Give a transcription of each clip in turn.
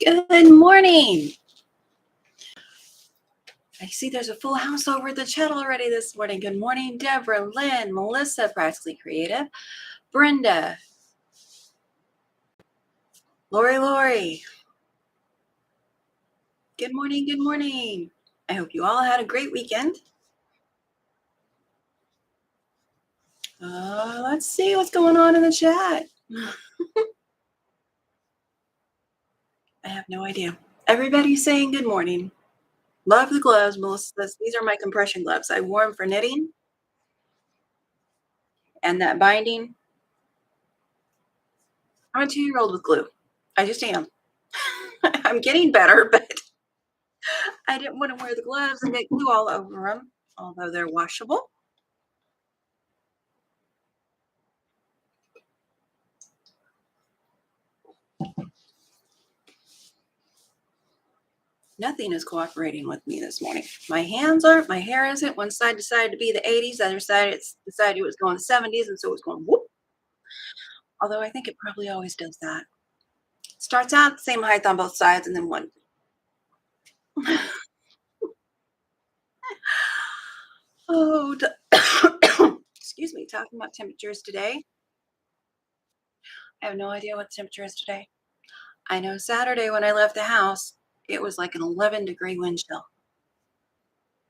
Good morning. I see there's a full house over at the chat already this morning. Good morning, Deborah, Lynn, Melissa, Practically Creative, Brenda, Lori. Good morning, good morning. I hope you all had a great weekend. Let's see what's going on in the chat. I have no idea. Everybody's saying good morning. Love the gloves, Melissa says. These are my compression gloves. I wore them for knitting. And that binding. I'm a 2-year-old with glue. I just am. I'm getting better, but I didn't want to wear the gloves and get glue all over them, although they're washable. Nothing is cooperating with me this morning. My hands aren't, my hair isn't. One side decided to be the 80s, the other side decided it was going the 70s, and so it was going whoop. Although I think it probably always does that. Starts out the same height on both sides, and then one. Oh, excuse me, talking about temperatures today. I have no idea what the temperature is today. I know Saturday when I left the house, it was like an 11-degree wind chill.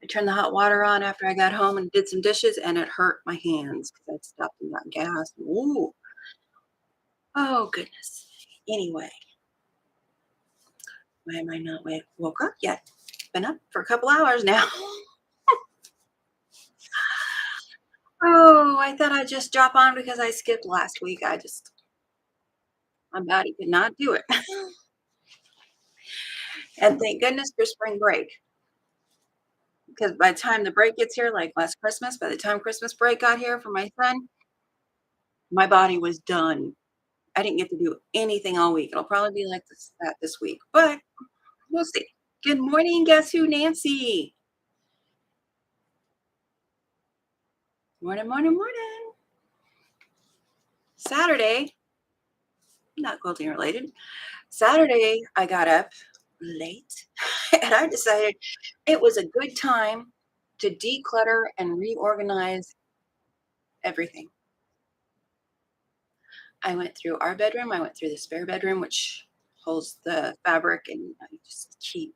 I turned the hot water on after I got home and did some dishes, and it hurt my hands because I'd stopped and got gas. Ooh. Oh, goodness. Anyway, why am I not woke up yet? Been up for a couple hours now. Oh, I thought I'd just drop on because I skipped last week. My body could not do it. And thank goodness for spring break. Because by the time the break gets here, like last Christmas, by the time Christmas break got here for my son, my body was done. I didn't get to do anything all week. It'll probably be like this week, but we'll see. Good morning. Guess who, Nancy? Morning. Saturday, not quilting related. Saturday, I got up late and I decided it was a good time to declutter and reorganize everything. I went through our bedroom. I went through the spare bedroom, which holds the fabric, and I just keep.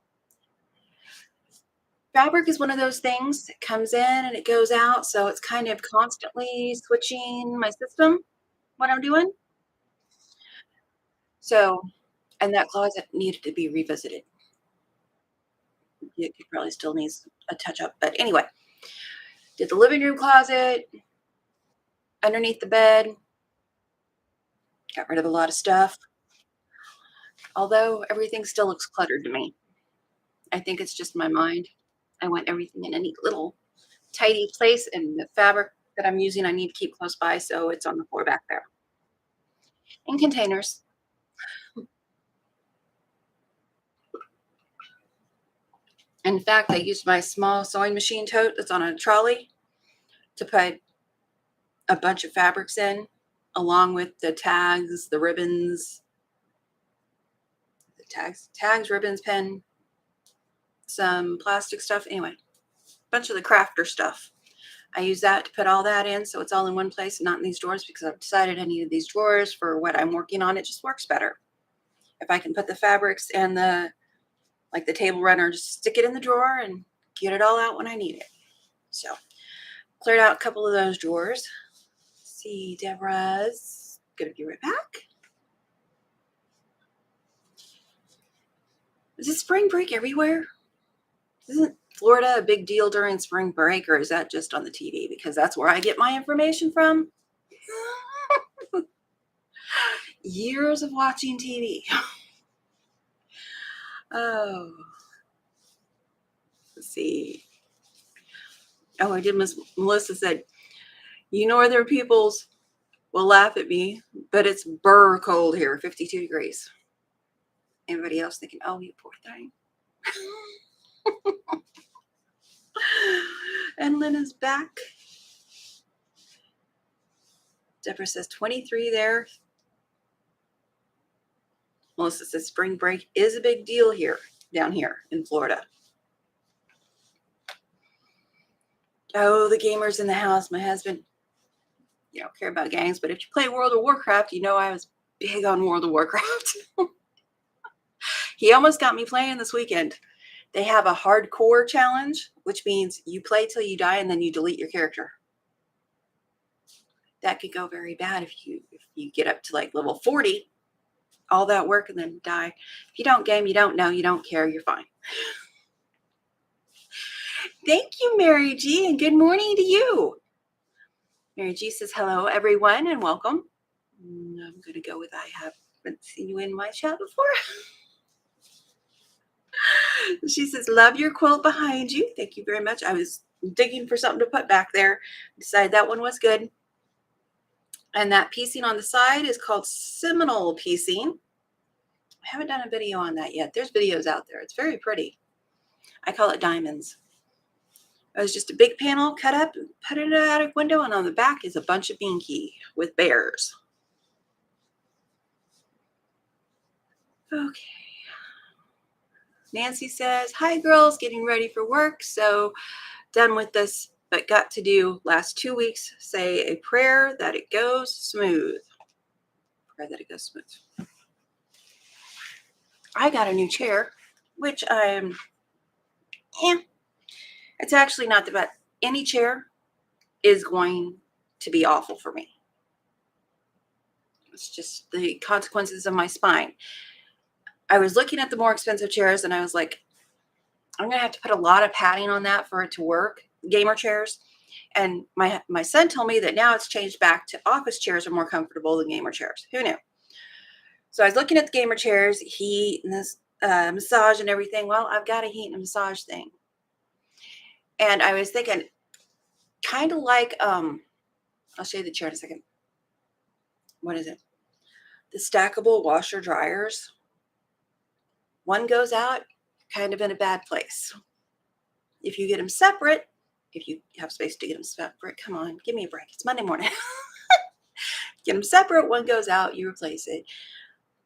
Fabric is one of those things that comes in and it goes out, so it's kind of constantly switching my system, what I'm doing. So, and that closet needed to be revisited. It probably still needs a touch up, but anyway, did the living room closet, underneath the bed, got rid of a lot of stuff. Although everything still looks cluttered to me. I think it's just my mind. I want everything in a neat little tidy place, and the fabric that I'm using I need to keep close by, so it's on the floor back there. In containers. In fact, I used my small sewing machine tote that's on a trolley to put a bunch of fabrics in, along with the tags, the ribbons, ribbons, pen, some plastic stuff. Anyway, a bunch of the crafter stuff. I use that to put all that in, so it's all in one place and not in these drawers, because I've decided I needed these drawers for what I'm working on. It just works better if I can put the fabrics and the table runner, just stick it in the drawer and get it all out when I need it. So cleared out a couple of those drawers. Let's see, Deborah's gonna be right back. Is it spring break everywhere? Isn't Florida a big deal during spring break, or is that just on the TV? Because that's where I get my information from. Years of watching TV. Oh, let's see. Oh, I did miss Melissa said, you northern peoples will laugh at me, but it's burr cold here, 52 degrees. Anybody else thinking, oh, you poor thing? And Lynn is back. Deborah says 23 there. Melissa says spring break is a big deal down here in Florida. Oh, the gamers in the house. My husband, you don't care about games, but if you play World of Warcraft, you know I was big on World of Warcraft. He almost got me playing this weekend. They have a hardcore challenge, which means you play till you die and then you delete your character. That could go very bad if you get up to like level 40, all that work and then die. If you don't game, you don't know, you don't care, you're fine. Thank you, Mary G, and good morning to you. Mary G says, hello, everyone, and welcome. I'm going to go with I haven't seen you in my chat before. She says, love your quilt behind you. Thank you very much. I was digging for something to put back there. Decided that one was good. And that piecing on the side is called Seminole piecing. I haven't done a video on that yet. There's videos out there. It's very pretty. I call it diamonds. It was just a big panel cut up and put it in an attic window, and on the back is a bunch of binky with bears. Okay. Nancy says, hi girls, getting ready for work. So done with this, but got to do last 2 weeks. Say a prayer that it goes smooth. Pray that it goes smooth. I got a new chair, which it's actually not the best. Any chair is going to be awful for me. It's just the consequences of my spine. I was looking at the more expensive chairs and I was like, I'm going to have to put a lot of padding on that for it to work. Gamer chairs. And my son told me that now it's changed back to office chairs are more comfortable than gamer chairs. Who knew? So I was looking at the gamer chairs, heat and this massage and everything. Well, I've got a heat and massage thing. And I was thinking, kind of like, I'll show you the chair in a second. What is it? The stackable washer dryers. One goes out, kind of in a bad place. If you get them separate, if you have space to get them separate, come on, give me a break. It's Monday morning. Get them separate, one goes out, you replace it,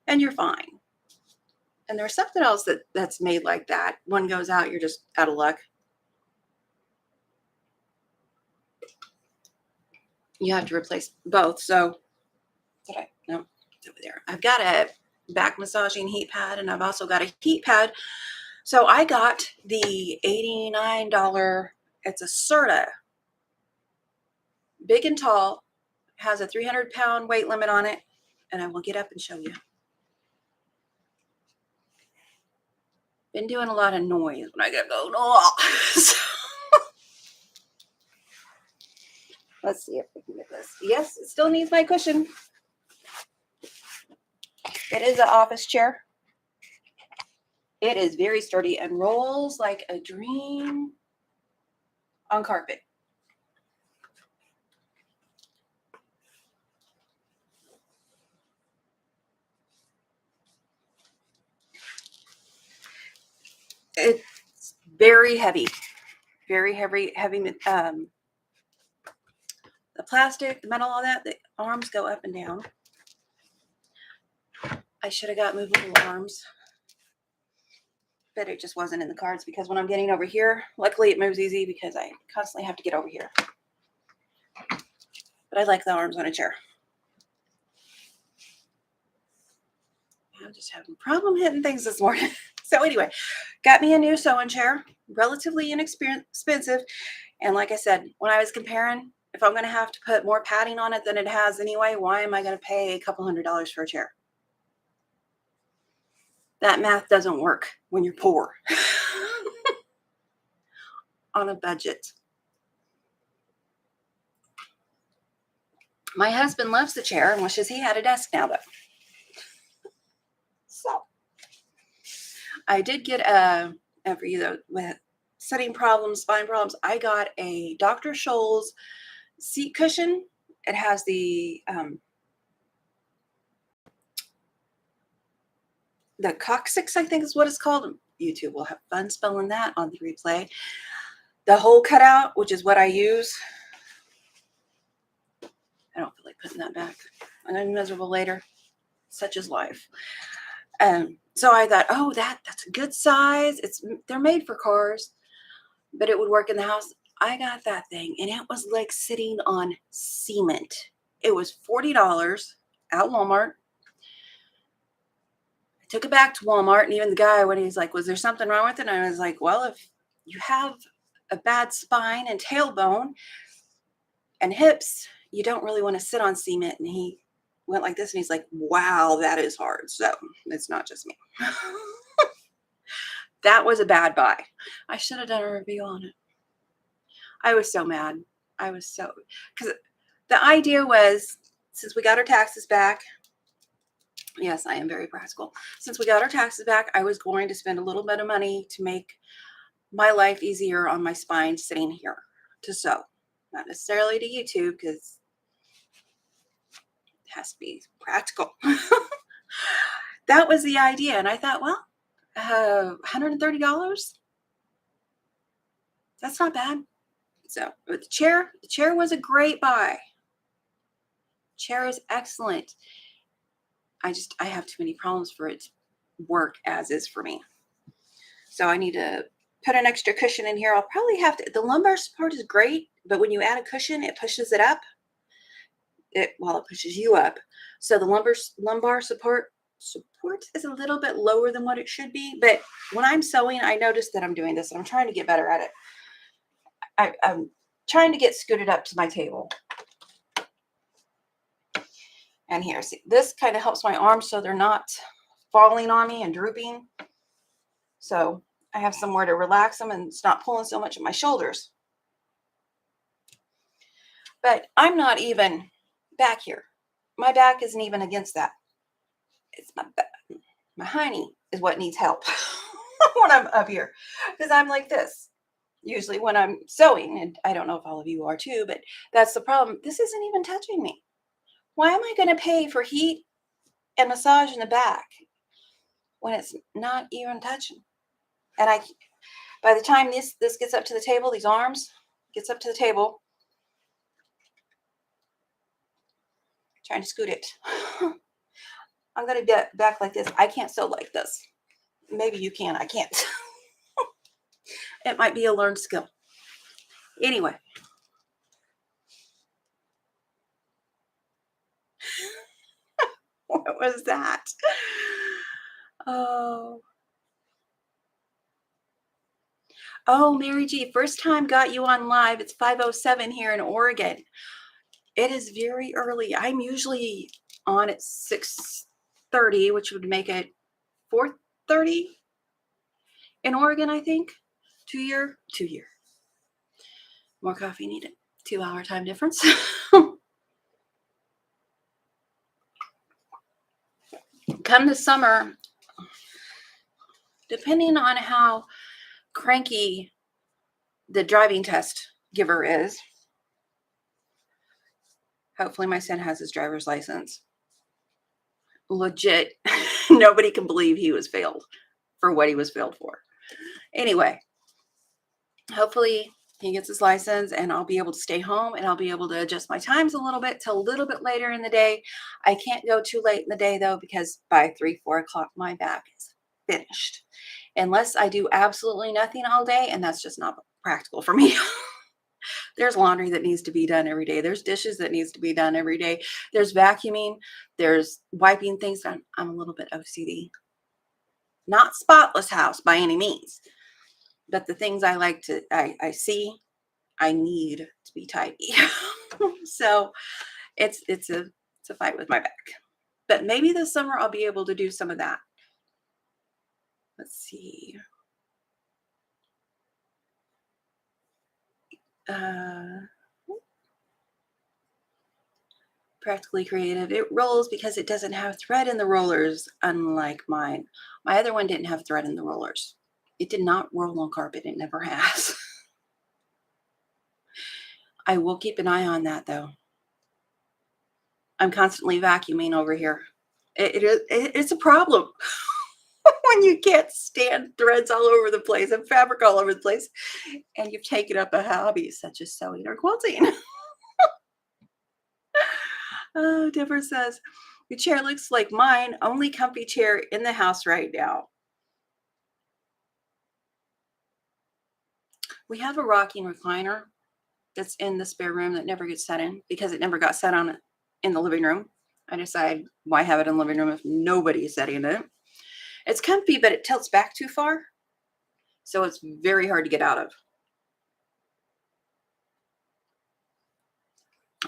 and you're fine. And there's something else that's made like that. One goes out, you're just out of luck. You have to replace both. So, no, it's over there. I've got a back massaging heat pad, and I've also got a heat pad. So I got the $89, it's a Serta, big and tall, has a 300-pound weight limit on it, and I will get up and show you. Been doing a lot of noise when I get going. Oh. Let's see if we can get this. Yes, it still needs my cushion. It is an office chair. It is very sturdy and rolls like a dream on carpet. It's very heavy, very heavy. The plastic, the metal, all that, the arms go up and down. I should have got movable arms, but it just wasn't in the cards because when I'm getting over here, luckily it moves easy because I constantly have to get over here. But I like the arms on a chair. I'm just having a problem hitting things this morning. So anyway, got me a new sewing chair, relatively inexpensive. And like I said, when I was comparing, if I'm going to have to put more padding on it than it has anyway, why am I going to pay a couple $100s for a chair? That math doesn't work when you're poor. On a budget. My husband loves the chair and wishes he had a desk now, though. So I did get for you though, with sitting problems, spine problems, I got a Dr. Scholl's seat cushion. It has the coccyx, I think is what it's called. YouTube will have fun spelling that on the replay. The hole cutout, which is what I use. I don't feel like putting that back. I'm gonna be miserable later. Such is life. So I thought, oh, that's a good size. They're made for cars, but it would work in the house. I got that thing, and it was like sitting on cement. It was $40 at Walmart. I took it back to Walmart, and even the guy, when he's like, was there something wrong with it? And I was like, well, if you have a bad spine and tailbone and hips, you don't really want to sit on cement. And he went like this, and he's like, wow, that is hard. So it's not just me. That was a bad buy. I should have done a review on it. I was so mad. Because the idea was, since we got our taxes back, yes, I am very practical. Since we got our taxes back, I was going to spend a little bit of money to make my life easier on my spine sitting here to sew. Not necessarily to YouTube, because it has to be practical. That was the idea. And I thought, well, $130? That's not bad. So with the chair was a great buy. Chair is excellent. I have too many problems for it to work as is for me. So I need to put an extra cushion in here. I'll probably have to, the lumbar support is great, but when you add a cushion, it pushes it up. It pushes you up. So the lumbar support is a little bit lower than what it should be. But when I'm sewing, I notice that I'm doing this, and I'm trying to get better at it. I'm trying to get scooted up to my table. And here, see, this kind of helps my arms so they're not falling on me and drooping. So I have somewhere to relax them, and it's not pulling so much at my shoulders. But I'm not even back here. My back isn't even against that. It's my back. My hiney is what needs help when I'm up here, because I'm like this. Usually when I'm sewing, and I don't know if all of you are too, but that's the problem. This isn't even touching me. Why am I going to pay for heat and massage in the back when it's not even touching? And by the time this gets up to the table, these arms gets up to the table, trying to scoot it. I'm going to get back like this. I can't sew like this. Maybe you can. I can't. It might be a learned skill. Anyway. What was that? Oh, Mary G, first time got you on live. It's 5:07 here in Oregon. It is very early. I'm usually on at 6:30, which would make it 4:30 in Oregon, I think. 2 year. More coffee needed. 2-hour time difference. Come the summer, depending on how cranky the driving test giver is. Hopefully my son has his driver's license. Legit, nobody can believe he was failed for what he was failed for. Anyway, hopefully he gets his license, and I'll be able to stay home, and I'll be able to adjust my times a little bit till a little bit later in the day. I can't go too late in the day though, because by 3-4 o'clock my back is finished, unless I do absolutely nothing all day, and that's just not practical for me. There's laundry that needs to be done every day. There's dishes that needs to be done every day. There's vacuuming. There's wiping things done. I'm a little bit OCD. Not spotless house by any means, but the things I like to, I see, I need to be tidy. So it's a fight with my back. But maybe this summer I'll be able to do some of that. Let's see. Practically creative. It rolls because it doesn't have thread in the rollers, unlike mine. My other one didn't have thread in the rollers. It did not roll on carpet. It never has. I will keep an eye on that though. I'm constantly vacuuming over here. It's a problem when you can't stand threads all over the place and fabric all over the place, and you've taken up a hobby such as sewing or quilting. Oh, Deborah says, Your chair looks like mine, only comfy chair in the house right now. We have a rocking recliner that's in the spare room that never gets set in because it never got set on in the living room. I decide why have it in the living room if nobody's setting in it. It's comfy, but it tilts back too far. So it's very hard to get out of.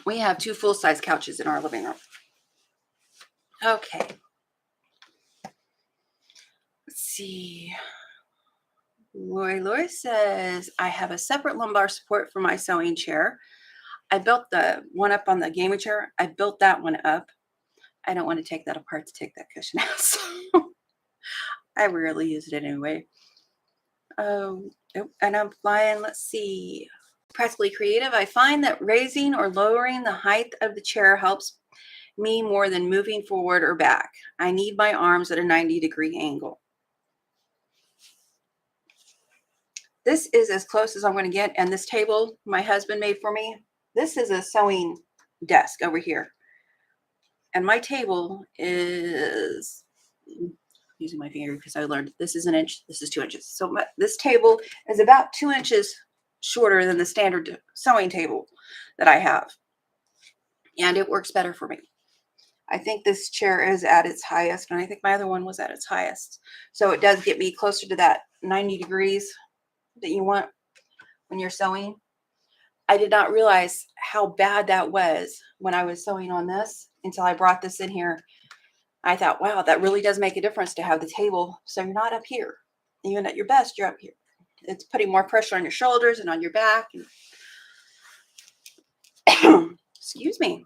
We have 2 full-size couches in our living room. Okay. Let's see. Lori says, I have a separate lumbar support for my sewing chair. I built the one up on the gaming chair. I built that one up. I don't want to take that apart to take that cushion out. So I rarely use it anyway. Oh, and I'm flying. Let's see. Practically creative. I find that raising or lowering the height of the chair helps me more than moving forward or back. I need my arms at a 90-degree angle. This is as close as I'm going to get. And this table my husband made for me, this is a sewing desk over here. And my table is, using my finger because I learned this is 1 inch, this is 2 inches. So this table is about 2 inches shorter than the standard sewing table that I have. And it works better for me. I think this chair is at its highest, and I think my other one was at its highest. So it does get me closer to that 90 degrees that you want when you're sewing. I did not realize how bad that was when I was sewing on this until I brought this in here. I thought, wow, that really does make a difference to have the table so you're not up here. Even at your best, you're up here. It's putting more pressure on your shoulders and on your back. Excuse me.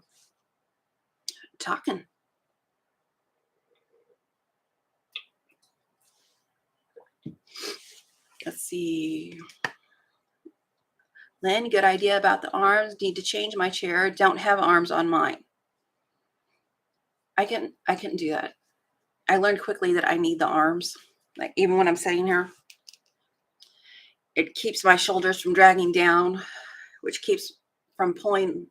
Talking. Let's see. Lynn, good idea about the arms. Need to change my chair. Don't have arms on mine. I can do that. I learned quickly that I need the arms. Like even when I'm sitting here, it keeps my shoulders from dragging down, which keeps from pulling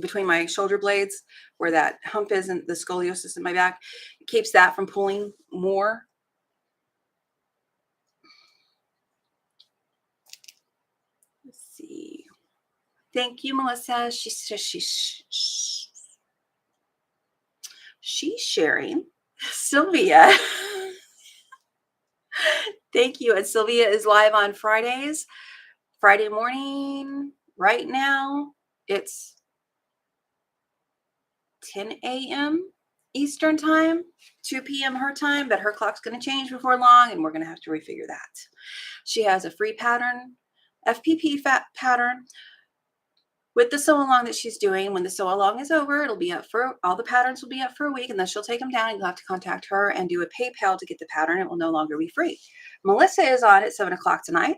between my shoulder blades where that hump is and the scoliosis in my back. It keeps that from pulling more. Let's see. Thank you, Melissa. She says she's sharing. Sylvia. Thank you. And Sylvia is live on Fridays. Friday morning. Right now, it's 10 a.m. Eastern time, 2 p.m. her time, but her clock's going to change before long, and we're going to have to refigure that. She has a free pattern, FPP pattern, with the sew along that she's doing. When the sew along is over, it'll be up for, all the patterns will be up for a week, and then she'll take them down, and you'll have to contact her and do a PayPal to get the pattern. It will no longer be free. Melissa is on at 7 o'clock tonight.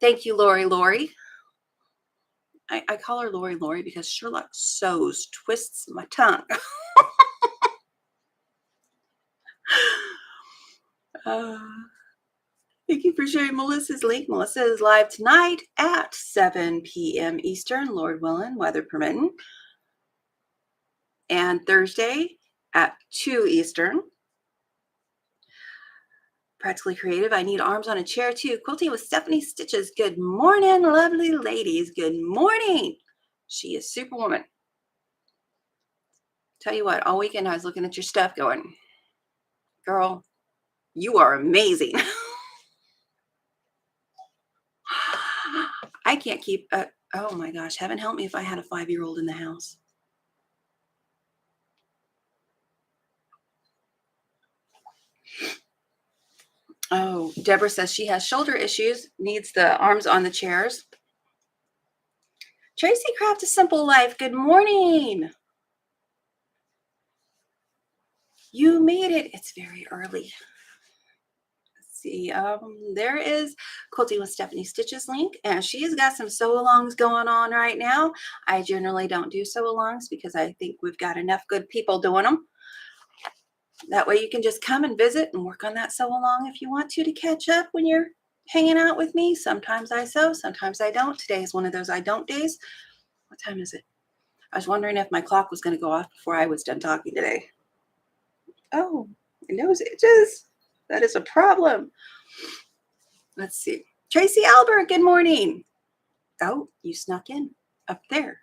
Thank you, Lori. I call her Lori because Sherlock sews, twists my tongue. Thank you for sharing Melissa's link. Melissa is live tonight at 7 p.m. Eastern, Lord willing, weather permitting. And Thursday at 2 Eastern. Practically Creative. I need arms on a chair too. Quilting with Stephanie Stitches. Good morning, lovely ladies. Good morning. She is Superwoman. Tell you what, all weekend I was looking at your stuff going, girl, you are amazing. I can't keep, oh my gosh, heaven help me if I had a 5-year-old in the house. Oh, Deborah says she has shoulder issues, needs the arms on the chairs. Tracy Craft, A Simple Life, good morning. You made it. It's very early. Let's see. There is Quilting with Stephanie Stitches link, and she has got some sew-alongs going on right now. I generally don't do sew-alongs because I think we've got enough good people doing them. That way you can just come and visit and work on that sew-along if you want to catch up when you're hanging out with me. Sometimes I sew, sometimes I don't. Today is one of those I don't days. What time is it? I was wondering if my clock was going to go off before I was done talking today. Oh, my nose itches. That is a problem. Let's see. Tracy Albert, good morning. Oh, you snuck in up there.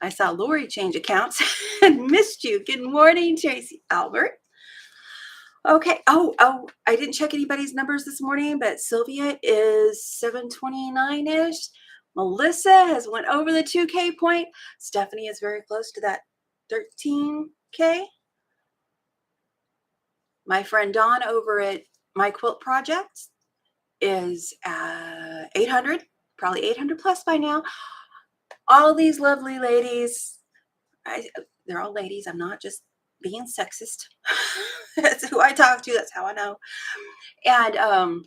I saw Lori change accounts and missed you. Good morning, Tracy Albert. Okay. Oh, I didn't check anybody's numbers this morning, but Sylvia is 729-ish. Melissa has went over the 2K point. Stephanie is very close to that 13K. My friend Dawn over at My Quilt Project is 800, probably 800 plus by now. All these lovely ladies, they're all ladies. I'm not just being sexist. That's who I talk to. That's how I know. And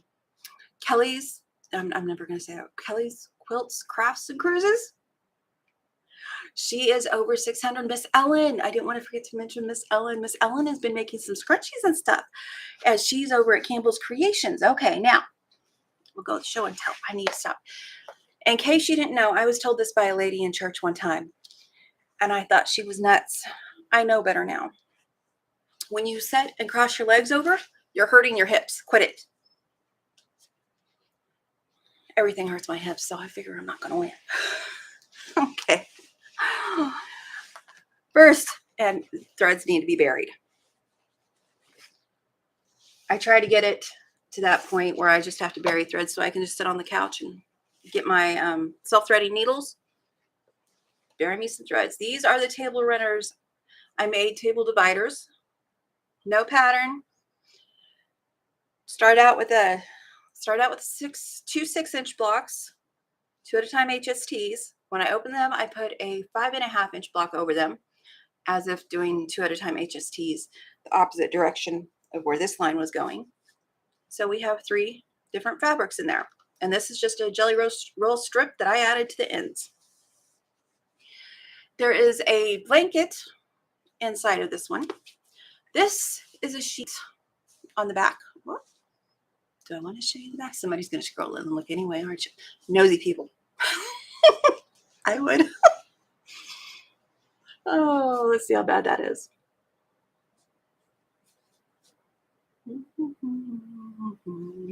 Kelly's, I'm never going to say that. Kelly's Quilts, Crafts, and Cruises. She is over 600. Miss Ellen, I didn't want to forget to mention Miss Ellen. Miss Ellen has been making some scrunchies and stuff as she's over at Campbell's Creations. Okay, now we'll go show and tell. I need to stop. In case you didn't know, I was told this by a lady in church one time, and I thought she was nuts. I know better now. When you sit and cross your legs over, you're hurting your hips. Quit it. Everything hurts my hips, so I figure I'm not going to win. Okay. First, and threads need to be buried. I try to get it to that point where I just have to bury threads so I can just sit on the couch and get my self-threading needles. Bury me some threads. These are the table runners. I made table dividers. No pattern. Start out with two 6-inch blocks, 2 at a time HSTs. When I open them, I put a 5.5-inch block over them, as if doing 2 at a time HSTs, the opposite direction of where this line was going. So we have 3 different fabrics in there. And this is just a jelly roll strip that I added to the ends. There is a blanket inside of this one. This is a sheet on the back. What? Do I want to show you the back? Somebody's going to scroll in and look anyway, aren't you? Nosy people. I would. Oh, let's see how bad that is.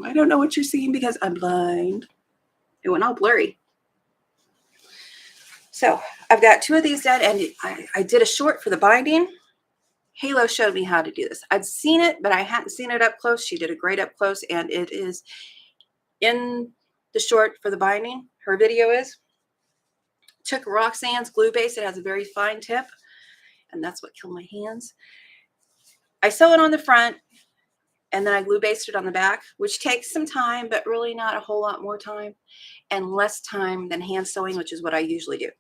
I don't know what you're seeing because I'm blind. It went all blurry. So I've got 2 of these done, and I did a short for the binding. Halo showed me how to do this. I'd seen it, but I hadn't seen it up close. She did a great up close, and it is in the short for the binding. Her video is. Took Roxanne's glue base. It has a very fine tip, and that's what killed my hands. I sew it on the front, and then I glue based it on the back, which takes some time, but really not a whole lot more time, and less time than hand sewing, which is what I usually do.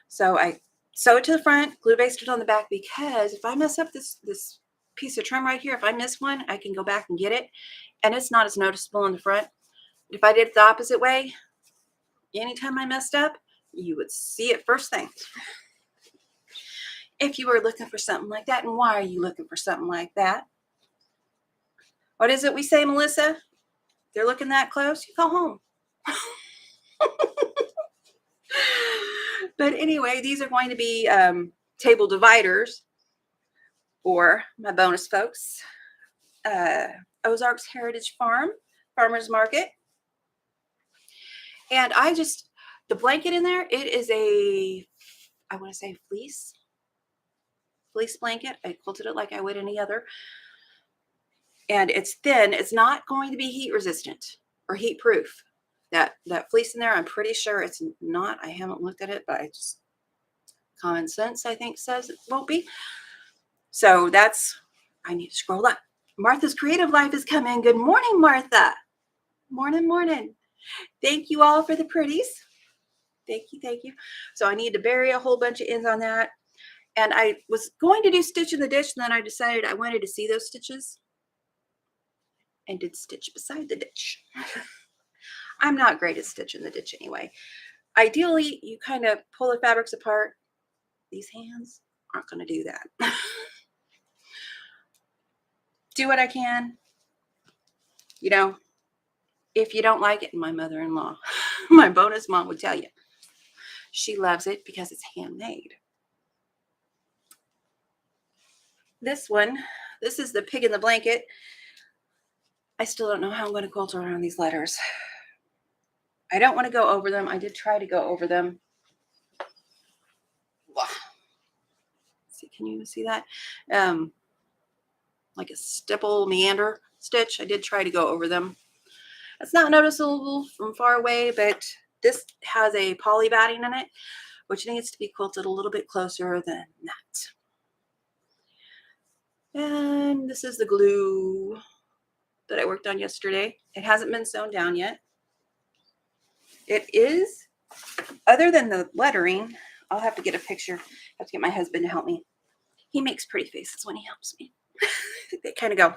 So I sew it to the front, glue based it on the back, because if I mess up this piece of trim right here, if I miss one, I can go back and get it, and it's not as noticeable in the front. If I did it the opposite way, anytime I messed up, you would see it first thing. If you were looking for something like that, and why are you looking for something like that? What is it we say, Melissa? If they're looking that close, you go home. But anyway, these are going to be table dividers for my bonus folks. Ozarks Heritage Farmers Market. And the blanket in there, it is I want to say fleece blanket. I quilted it like I would any other. And it's thin. It's not going to be heat resistant or heat proof. That fleece in there, I'm pretty sure it's not. I haven't looked at it, but common sense, I think, says it won't be. So I need to scroll up. Martha's Creative Life is coming. Good morning, Martha. Morning. Thank you all for the pretties. Thank you. So I need to bury a whole bunch of ends on that. And I was going to do stitch in the ditch, and then I decided I wanted to see those stitches and did stitch beside the ditch. I'm not great at stitching the ditch anyway. Ideally, you kind of pull the fabrics apart. These hands aren't going to do that. Do what I can. You know, if you don't like it, my mother-in-law, my bonus mom would tell you. She loves it because it's handmade. This one, this is the pig in the blanket. I still don't know how I'm going to quilt around these letters. I don't want to go over them. I did try to go over them. See, can you see that? Like a stipple meander stitch. I did try to go over them. It's not noticeable from far away, but this has a poly batting in it, which needs to be quilted a little bit closer than that. And this is the glue that I worked on yesterday. It hasn't been sewn down yet. It is, other than the lettering, I'll have to get a picture. I have to get my husband to help me. He makes pretty faces when he helps me. They kind of go.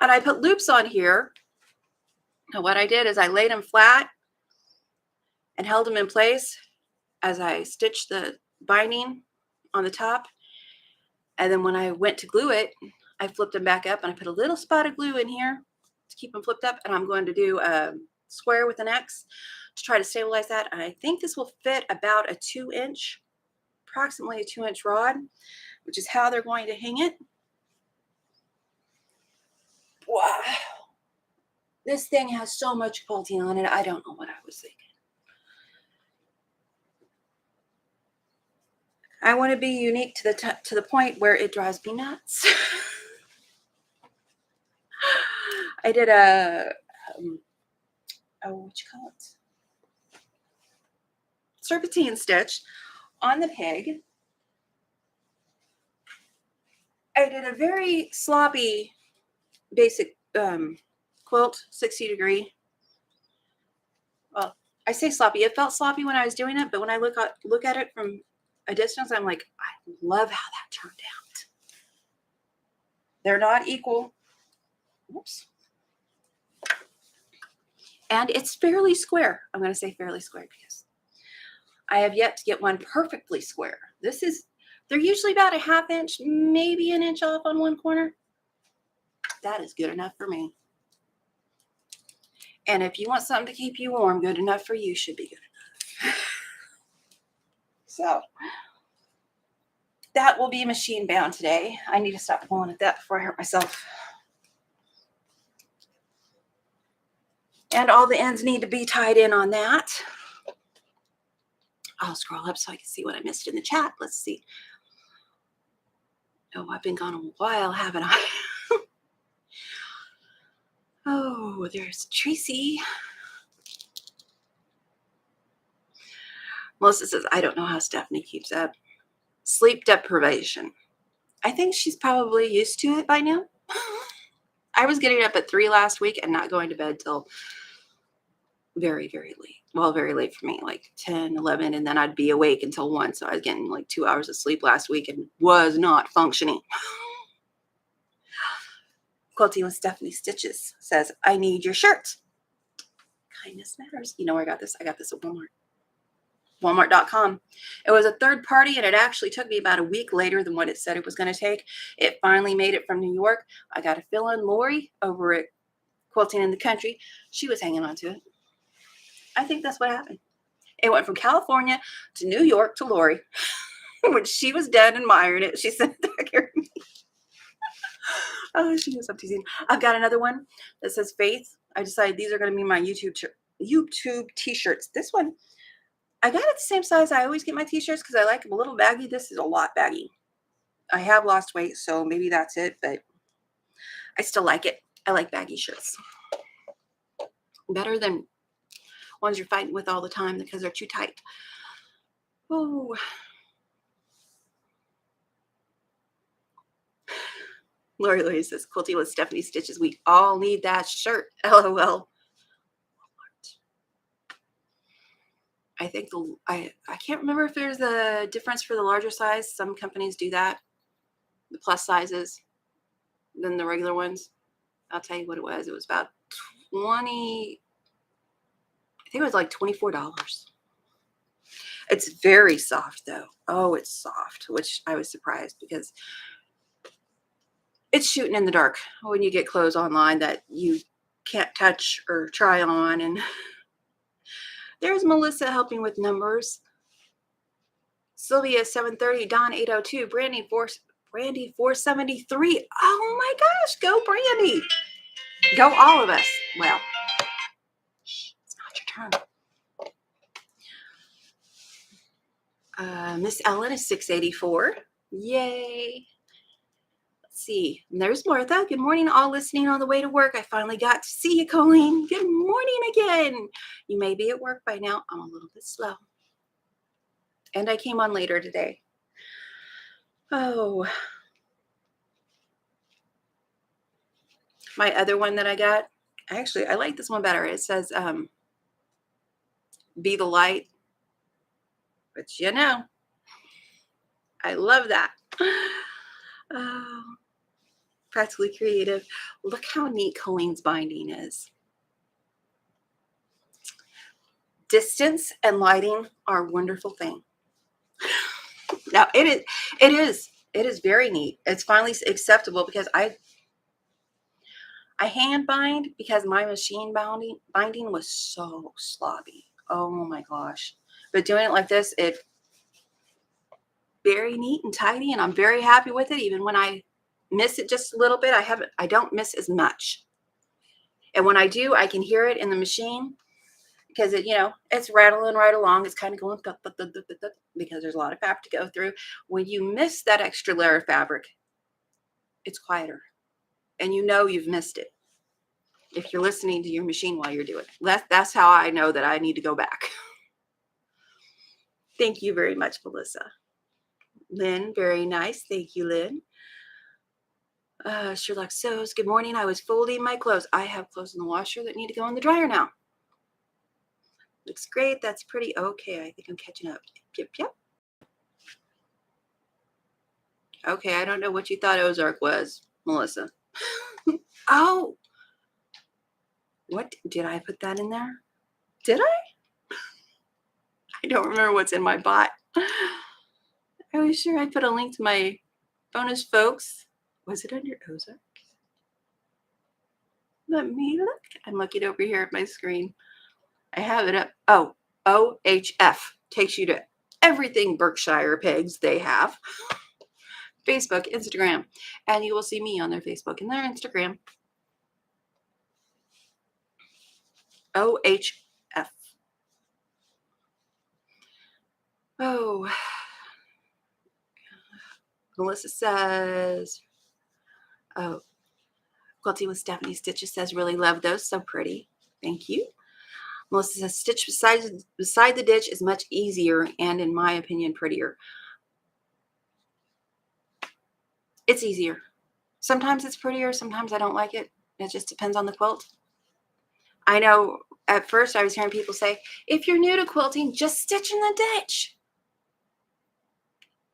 And I put loops on here. And what I did is I laid them flat and held them in place as I stitched the binding on the top. And then when I went to glue it, I flipped them back up and I put a little spot of glue in here to keep them flipped up. And I'm going to do a square with an X to try to stabilize that. And I think this will fit about a 2-inch, approximately a 2-inch rod, which is how they're going to hang it. Wow. This thing has so much quilting on it. I don't know what I was thinking. I want to be unique to the point where it drives me nuts. I did a what you call it? Serpentine stitch on the pig. I did a very sloppy basic quilt, 60 degree. Well, I say sloppy. It felt sloppy when I was doing it, but when I look at it from a distance, I'm like, I love how that turned out. They're not equal. Oops. And it's fairly square. I'm going to say fairly square because I have yet to get one perfectly square. They're usually about a 1/2 inch, maybe an inch off on one corner. That is good enough for me. And if you want something to keep you warm, good enough for you should be good enough. So that will be machine bound today. I need to stop pulling at that before I hurt myself. And all the ends need to be tied in on that. I'll scroll up so I can see what I missed in the chat. Let's see. Oh, I've been gone a while, haven't I? Oh, there's Tracy. Melissa says, I don't know how Stephanie keeps up. Sleep deprivation. I think she's probably used to it by now. I was getting up at 3 last week and not going to bed till very, very late. Well, very late for me, like 10, 11, and then I'd be awake until 1. So I was getting like 2 hours of sleep last week and was not functioning. Quilting with Stephanie Stitches says, I need your shirt. Kindness matters. You know where I got this? I got this at Walmart. Walmart.com. It was a third party, and it actually took me about a week later than what it said it was going to take. It finally made it from New York. I got to fill in Lori over at Quilting in the Country. She was hanging on to it. I think that's what happened. It went from California to New York to Lori. When she was done admiring it, she sent it back here to me. Oh, she was up teasing. I've got another one that says Faith. I decided these are going to be my YouTube t-shirts. This one, I got it the same size I always get my t-shirts because I like them a little baggy. This is a lot baggy. I have lost weight, so maybe that's it, but I still like it. I like baggy shirts. Better than ones you're fighting with all the time because they're too tight. Oh. Lori says, quilting with Stephanie Stitches. We all need that shirt. LOL. I think I can't remember if there's a difference for the larger size. Some companies do that. The plus sizes than the regular ones. I'll tell you what it was. It was about I think it was like $24. It's very soft though. Oh, it's soft, which I was surprised because it's shooting in the dark when you get clothes online that you can't touch or try on. And There's Melissa helping with numbers. Sylvia 730, Don 802, Brandy 473. Oh my gosh, go Brandy. Go all of us. Well, it's not your turn. Miss Ellen is 684. Yay. Let's see. And there's Martha. Good morning, all listening on the way to work. I finally got to see you, Coleen. Good morning again. You may be at work by now. I'm a little bit slow. And I came on later today. Oh. My other one that I got, actually, I like this one better. It says, be the light. But you know, I love that. Oh, practically creative. Look how neat Coleen's binding is. Distance and lighting are a wonderful thing. Now it is very neat. It's finally acceptable because I hand bind because my machine binding was so sloppy. Oh my gosh. But doing it like this, it's very neat and tidy, and I'm very happy with it. Even when I miss it just a little bit, I don't miss as much. And when I do, I can hear it in the machine because it's rattling right along. It's kind of going because there's a lot of fabric to go through. When you miss that extra layer of fabric, it's quieter, and you've missed it. If you're listening to your machine while you're doing it, that's how I know that I need to go back. Thank you very much, Melissa. Lynn, very nice. Thank you, Lynn. Sherlock Sews, good morning. I was folding my clothes. I have clothes in the washer that need to go in the dryer now. Looks great. That's pretty okay. I think I'm catching up. Yep. Okay, I don't know what you thought Ozark was, Melissa. Oh, what? Did I put that in there? Did I? I don't remember what's in my bot. I was sure I put a link to my bonus folks. Was it under Ozark? Let me look. I'm looking over here at my screen. I have it up. Oh, OHF takes you to everything Berkshire Pigs they have. Facebook, Instagram, and you will see me on their Facebook and their Instagram. OHF. Oh, Melissa says, oh, Quilty with Stephanie Stitches says, really love those. So pretty. Thank you. Melissa says, stitch beside the ditch is much easier and, in my opinion, prettier. It's easier. Sometimes it's prettier. Sometimes I don't like it. It just depends on the quilt. I know at first I was hearing people say, if you're new to quilting, just stitch in the ditch.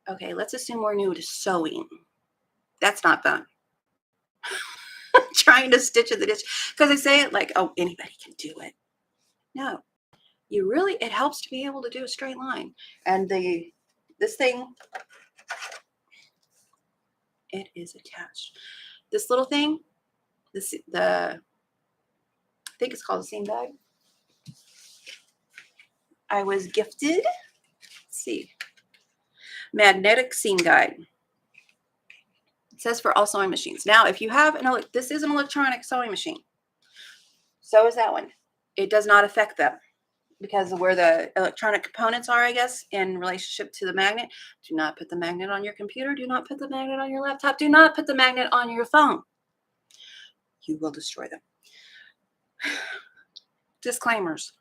Okay, let's assume we're new to sewing. That's not fun. Trying to stitch in the ditch. Because I say it like, oh, anybody can do it. No. It helps to be able to do a straight line. And this thing, it is attached. This little thing, I think it's called a seam guide. I was gifted, let's see, magnetic seam guide. It says for all sewing machines. Now, if you have this is an electronic sewing machine. So is that one. It does not affect them because of where the electronic components are, I guess, in relationship to the magnet. Do not put the magnet on your computer. Do not put the magnet on your laptop. Do not put the magnet on your phone. You will destroy them. Disclaimers.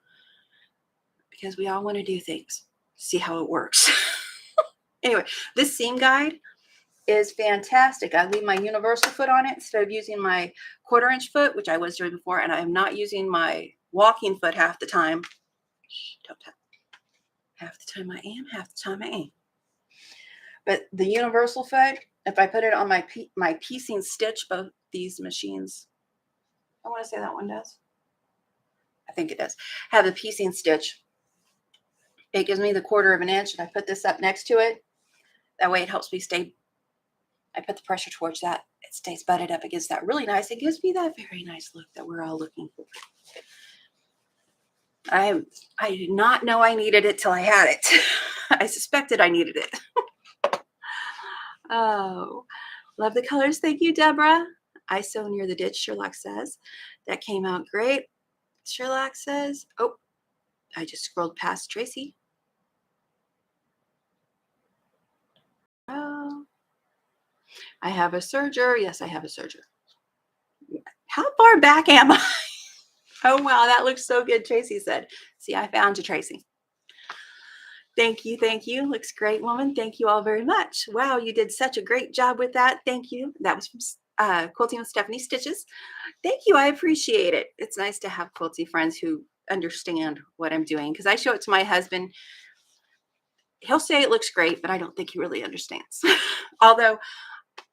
Because we all want to do things. See how it works. Anyway, this seam guide is fantastic. I leave my universal foot on it instead of using my 1/4-inch foot, which I was doing before, and I am not using my walking foot half the time. Don't tell. Half the time I am, half the time I ain't. But the universal foot, if I put it on my piecing stitch, both these machines, I want to say that one does. I think it does. Have a piecing stitch. It gives me the 1/4 inch, and I put this up next to it. That way it helps me stay. I put the pressure towards that. It stays butted up against that really nice. It gives me that very nice look that we're all looking for. I did not know I needed it till I had it. I suspected I needed it. Oh, love the colors. Thank you, Deborah. I sew near the ditch, Sherlock says. That came out great. Sherlock says, oh, I just scrolled past Tracy. Oh, I have a serger. Yes, I have a serger. How far back am I? Oh, wow, that looks so good, Tracy said. See, I found you, Tracy. Thank you, thank you. Looks great, woman. Thank you all very much. Wow, you did such a great job with that. Thank you. That was from Quilting with Stephanie Stitches. Thank you. I appreciate it. It's nice to have quilty friends who understand what I'm doing, because I show it to my husband. He'll say it looks great, but I don't think he really understands. Although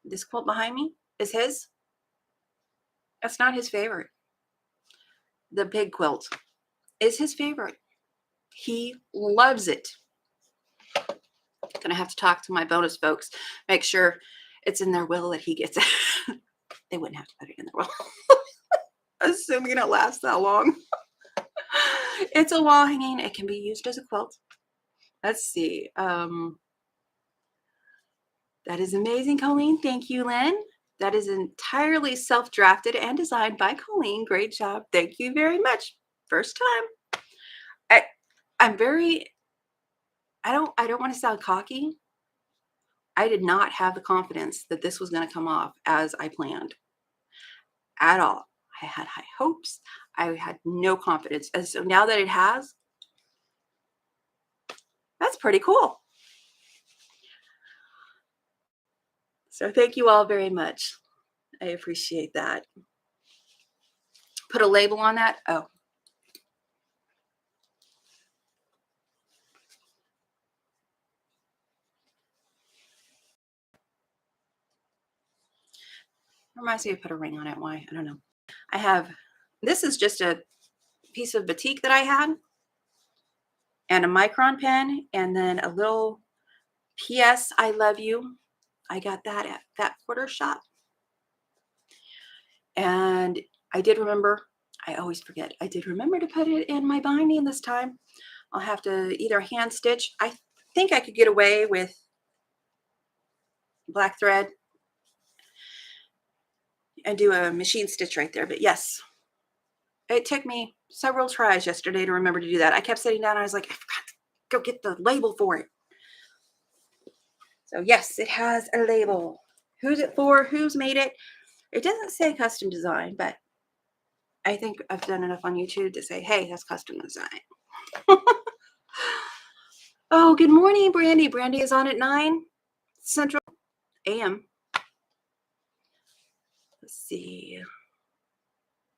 this quilt behind me is his. That's not his favorite. The pig quilt is his favorite. He loves it. Gonna have to talk to my bonus folks, make sure it's in their will that he gets it. They wouldn't have to put it in their will. Assuming it lasts that long. It's a wall hanging. It can be used as a quilt. Let's see. That is amazing, Coleen. Thank you, Lynn. That is entirely self-drafted and designed by Coleen. Great job. Thank you very much. First time. I'm very, I don't want to sound cocky. I did not have the confidence that this was going to come off as I planned at all. I had high hopes. I had no confidence. And so now that it has, that's pretty cool. So thank you all very much. I appreciate that. Put a label on that. Oh. Reminds me to put a ring on it. Why? I don't know. I have, this is just a piece of batik that I had, and a micron pen, and then a little PS I love you. I got that at that quarter shop. And I did remember, I always forget, I did remember to put it in my binding this time. I'll have to either hand stitch. I think I could get away with black thread and do a machine stitch right there. But yes, it took me several tries yesterday to remember to do that. I kept sitting down and I was like, I forgot to go get the label for it. So yes, it has a label. Who's it for? Who's made it? It doesn't say custom design, but I think I've done enough on YouTube to say, hey, that's custom design. Oh, good morning, Brandy. Brandy is on at 9 Central AM. Let's see.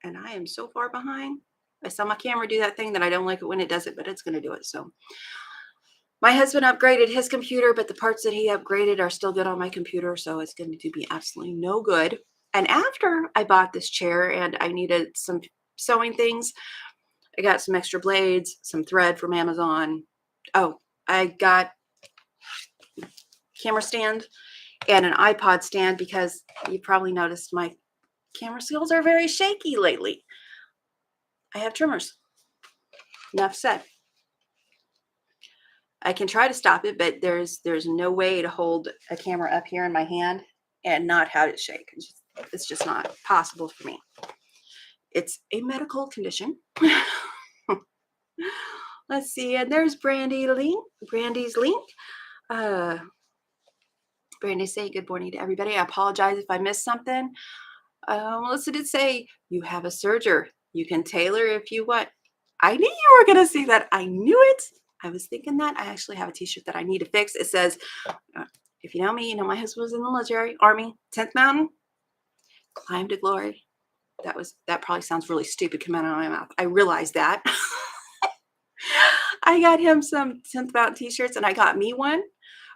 And I am so far behind. I saw my camera do that thing that I don't like it when it does it, but it's going to do it. So my husband upgraded his computer, but the parts that he upgraded are still good on my computer. So it's going to be absolutely no good. And after I bought this chair and I needed some sewing things, I got some extra blades, some thread from Amazon. Oh, I got camera stand and an iPod stand, because you probably noticed my camera skills are very shaky lately. I have tremors. Enough said. I can try to stop it, but there's no way to hold a camera up here in my hand and not have it shake. It's just not possible for me. It's a medical condition. Let's see, and there's Brandy's link. Brandy saying good morning to everybody. I apologize if I missed something. Melissa did say you have a serger. You can tailor if you want. I knew you were going to say that. I knew it. I was thinking that. I actually have a t-shirt that I need to fix. It says, if you know me, you know my husband was in the military, Army, 10th Mountain, climb to glory. That probably sounds really stupid coming out of my mouth. I realized that. I got him some 10th Mountain t-shirts, and I got me one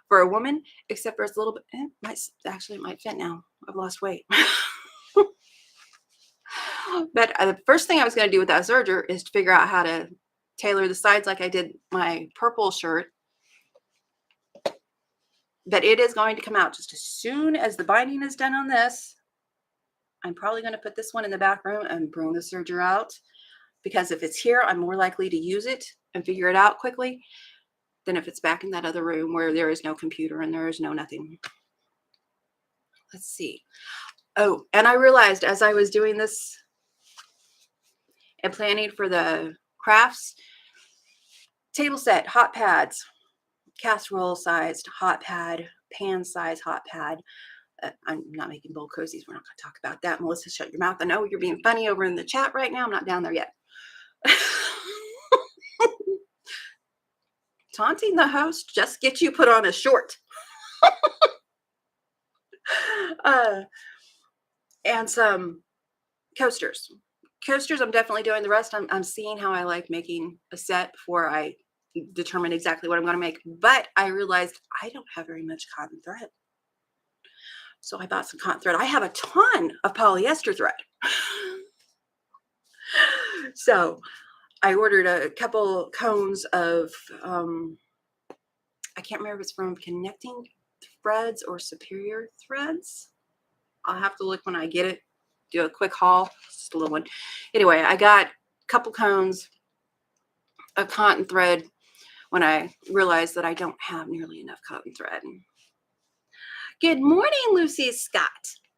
for a woman, except for it's a little bit, it might fit now. I've lost weight. But the first thing I was going to do with that serger is to figure out how to tailor the sides like I did my purple shirt. But it is going to come out just as soon as the binding is done on this. I'm probably going to put this one in the back room and bring the serger out because if it's here, I'm more likely to use it and figure it out quickly than if it's back in that other room where there is no computer and there is no nothing. Let's see. Oh, and I realized as I was doing this and planning for the crafts, table set, hot pads, casserole sized hot pad, pan size hot pad. I'm not making bowl cozies. We're not going to talk about that. Melissa, shut your mouth. I know you're being funny over in the chat right now. I'm not down there yet. Taunting the host, just get you put on a short. And some coasters. Coasters, I'm definitely doing. The rest, I'm seeing how I like making a set before I determine exactly what I'm going to make. But I realized I don't have very much cotton thread. So I bought some cotton thread. I have a ton of polyester thread. So I ordered a couple cones of, I can't remember if it's from Connecting Threads or Superior Threads. I'll have to look when I get it. Do a quick haul, just a little one. Anyway, I got a couple cones of cotton thread when I realized that I don't have nearly enough cotton thread. Good morning, Lucy Scott.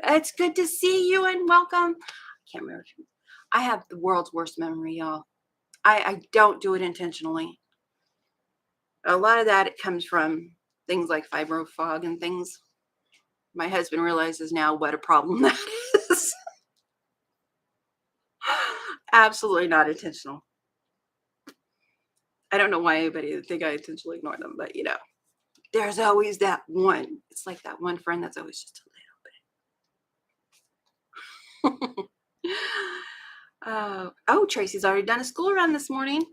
It's good to see you and welcome. I can't remember. I have the world's worst memory, y'all. I don't do it intentionally. A lot of that, it comes from things like fibro fog and things. My husband realizes now what a problem that is. Absolutely not intentional. I don't know why anybody would think I intentionally ignore them, but you know, there's always that one. It's like that one friend that's always just a little bit. Oh, Tracy's already done a school run this morning.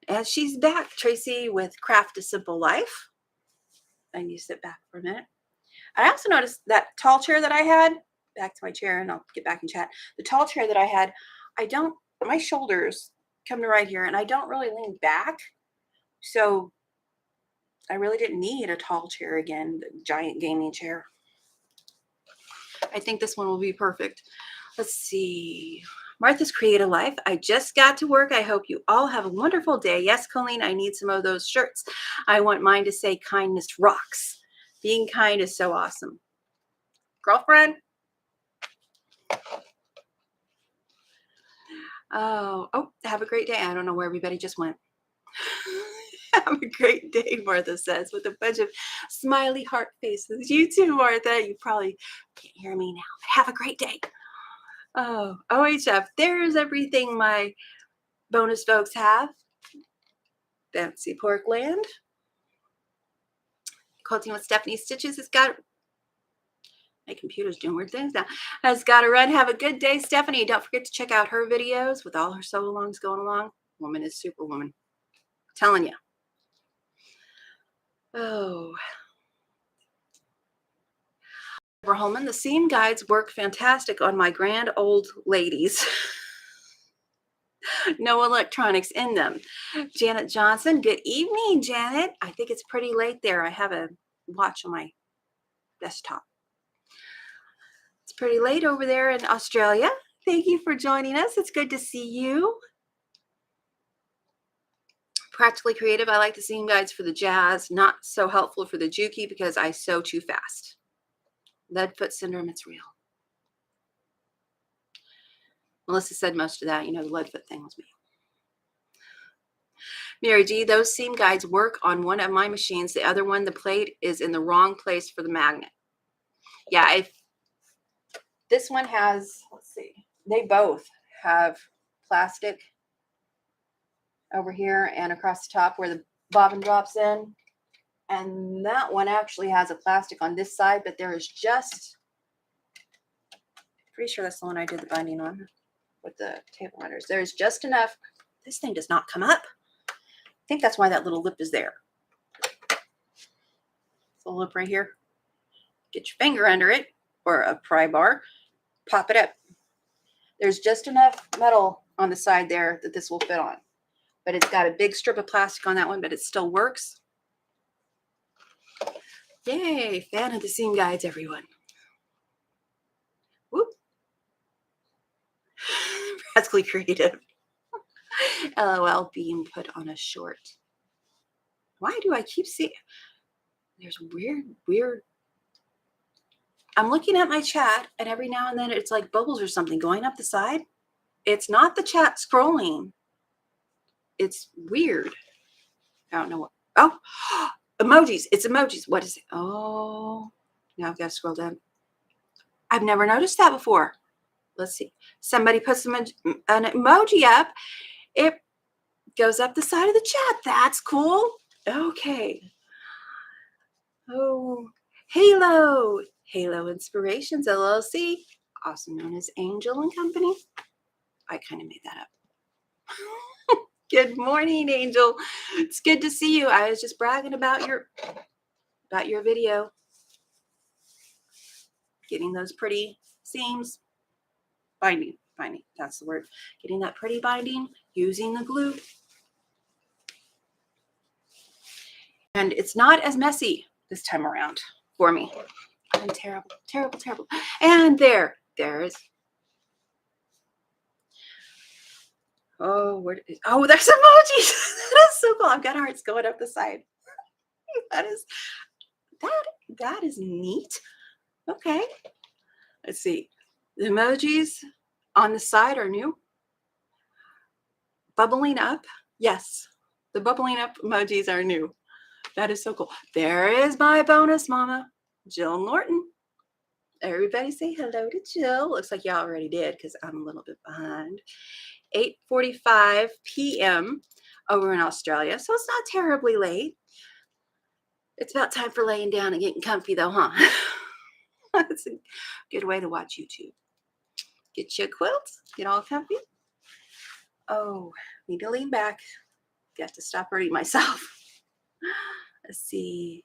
And she's back, Tracy, with Craft a Simple Life. And you sit back for a minute. I also noticed that tall chair that I had, back to my chair and I'll get back in chat. The tall chair that I had, my shoulders come to right here and I don't really lean back. So I really didn't need a tall chair again, the giant gaming chair. I think this one will be perfect. Let's see. Martha's Creative Life. I just got to work. I hope you all have a wonderful day. Yes, Coleen, I need some of those shirts. I want mine to say kindness rocks. Being kind is so awesome. Girlfriend? Oh, have a great day. I don't know where everybody just went. Have a great day, Martha says, with a bunch of smiley heart faces. You too, Martha. You probably can't hear me now. Have a great day. Oh, OHF. There's everything my bonus folks have. Fancy Porkland. Quilting with Stephanie Stitches has got, my computer's doing weird things now, has got to run. Have a good day, Stephanie. Don't forget to check out her videos with all her sew-alongs going along. Woman is superwoman. Telling you. Oh. Holman, the seam guides work fantastic on my grand old ladies. No electronics in them. Janet Johnson, good evening, Janet. I think it's pretty late there. I have a watch on my desktop. It's pretty late over there in Australia. Thank you for joining us. It's good to see you. Practically Creative, I like the seam guides for the jazz. Not so helpful for the Juki because I sew too fast. Lead foot syndrome, it's real. Melissa said most of that. You know, the lead foot thing was me. Mary G, those seam guides work on one of my machines. The other one, the plate is in the wrong place for the magnet. Yeah, this one has, let's see, they both have plastic over here and across the top where the bobbin drops in. And that one actually has a plastic on this side, but there is just, pretty sure that's the one I did the binding on with the table runners. There's just enough. This thing does not come up. I think that's why that little lip is there. This little lip right here. Get your finger under it or a pry bar. Pop it up. There's just enough metal on the side there that this will fit on. But it's got a big strip of plastic on that one, but it still works. Yay, fan of the seam guides, everyone. Whoop. Practically Creative. LOL being put on a short. Why do I keep seeing? There's weird. I'm looking at my chat, and every now and then it's like bubbles or something going up the side. It's not the chat scrolling. It's weird. I don't know what. Oh, emojis. It's emojis. What is it? Oh, now I've got to scroll down. I've never noticed that before. Let's see. Somebody puts an emoji up. It goes up the side of the chat. That's cool. Okay. Oh, Halo Inspirations LLC, also known as Angel and Company. I kind of made that up. Good morning, Angel. It's good to see you. I was just bragging about your video. Getting those pretty seams. Binding. That's the word. Getting that pretty binding using the glue. And it's not as messy this time around for me. I'm terrible. And there's. Oh, there's emojis. That is so cool. I've got hearts going up the side. That is neat. Okay. Let's see. The emojis on the side are new. Bubbling up. Yes. The bubbling up emojis are new. That is so cool. There is my bonus mama, Jill Norton. Everybody say hello to Jill. Looks like you already did because I'm a little bit behind. 8:45 p.m. over in Australia, so it's not terribly late. It's about time for laying down and getting comfy though, huh? That's a good way to watch YouTube. Get you a quilt, get all comfy. Oh, need to lean back. Got to stop hurting myself. Let's see.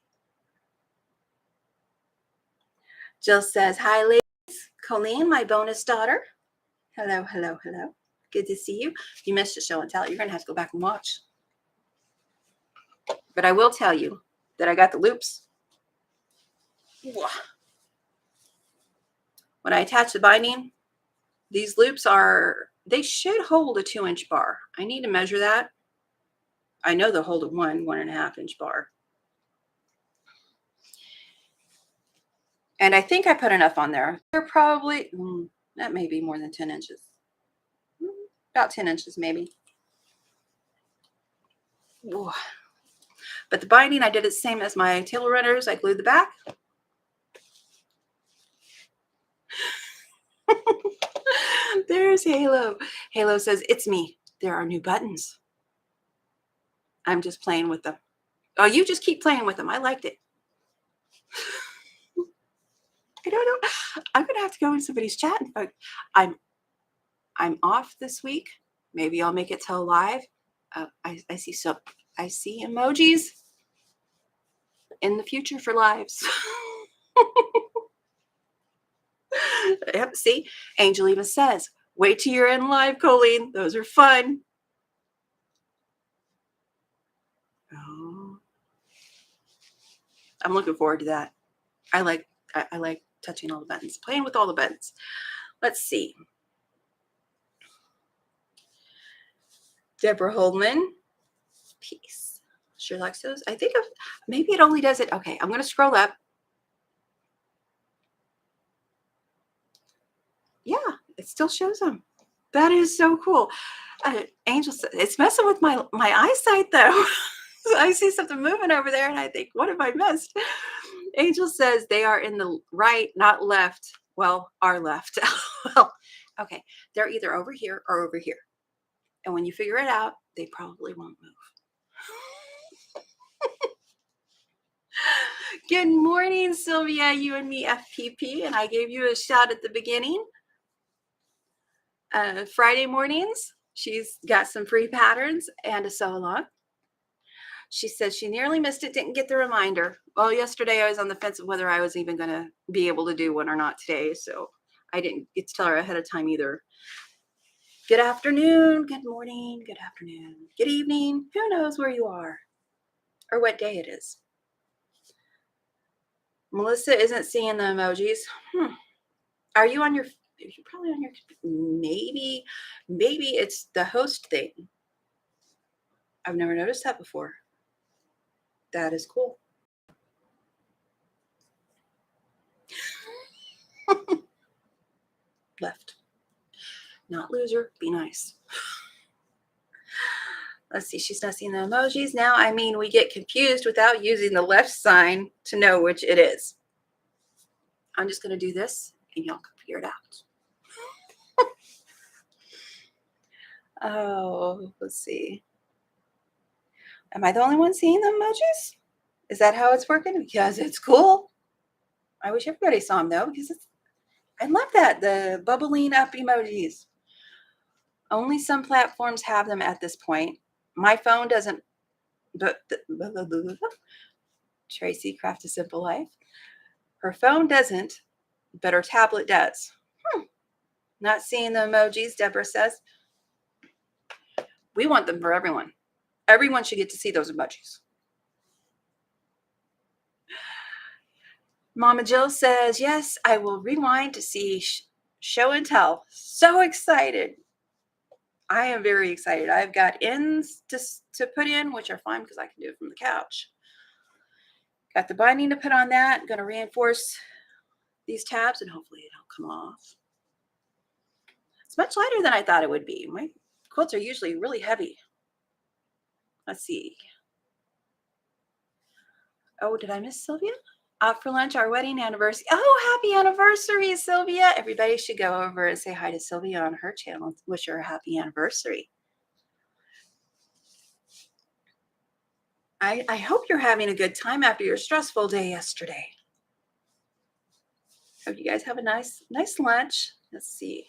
Jill says, hi, ladies. Coleen, my bonus daughter. Hello. Good to see you. If you missed the show and tell, you're going to have to go back and watch. But I will tell you that I got the loops. When I attach the binding, these loops they should hold a 2-inch bar. I need to measure that. I know they'll hold a 1.5-inch bar. And I think I put enough on there. They're probably, that may be more than 10 inches. About 10 inches maybe. Whoa. But the binding, I did it the same as my table runners. I glued the back. There's Halo. Halo says, it's me. There are new buttons. I'm just playing with them. Oh, you just keep playing with them. I liked it. I don't know. I'm going to have to go in somebody's chat. In fact, I'm off this week. Maybe I'll make it till live. I see emojis in the future for lives. Yep, see, Angel even says, wait till you're in live, Coleen. Those are fun. Oh, I'm looking forward to that. I like touching all the buttons, playing with all the buttons. Let's see. Deborah Holdman, peace. Sure likes those. I think maybe it only does it. Okay, I'm going to scroll up. Yeah, it still shows them. That is so cool. Angel says, it's messing with my eyesight though. So I see something moving over there and I think, what have I missed? Angel says they are in the right, not left. Well, our left. Well, okay. They're either over here or over here. And when you figure it out, they probably won't move. Good morning, Sylvia, you and me, FPP. And I gave you a shout at the beginning. Friday mornings, she's got some free patterns and a sew along. She says she nearly missed it, didn't get the reminder. Well, yesterday I was on the fence of whether I was even going to be able to do one or not today. So I didn't get to tell her ahead of time either. Good afternoon, good morning, good afternoon, good evening. Who knows where you are or what day it is. Melissa isn't seeing the emojis. Are you on your, you're probably on your, maybe it's the host thing. I've never noticed that before. That is cool. Left. Not loser. Be nice. Let's see. She's not seeing the emojis. Now, I mean, we get confused without using the left sign to know which it is. I'm just going to do this and y'all can figure it out. Oh, let's see. Am I the only one seeing the emojis? Is that how it's working? Because it's cool. I wish everybody saw them though, because I love that, the bubbling up emojis. Only some platforms have them at this point. My phone doesn't, but Tracy Craft a Simple Life. Her phone doesn't, but her tablet does. Not seeing the emojis, Deborah says. We want them for everyone. Everyone should get to see those emojis. Mama Jill says, yes, I will rewind to see show and tell. So excited. I am very excited. I've got ends to put in, which are fine because I can do it from the couch. Got the binding to put on that. I'm going to reinforce these tabs and hopefully it'll come off. It's much lighter than I thought it would be. My quilts are usually really heavy. Let's see. Oh, did I miss Sylvia? Out for lunch, our wedding anniversary. Oh, happy anniversary, Sylvia. Everybody should go over and say hi to Sylvia on her channel. Wish her a happy anniversary. I hope you're having a good time after your stressful day yesterday. Hope you guys have a nice lunch. Let's see.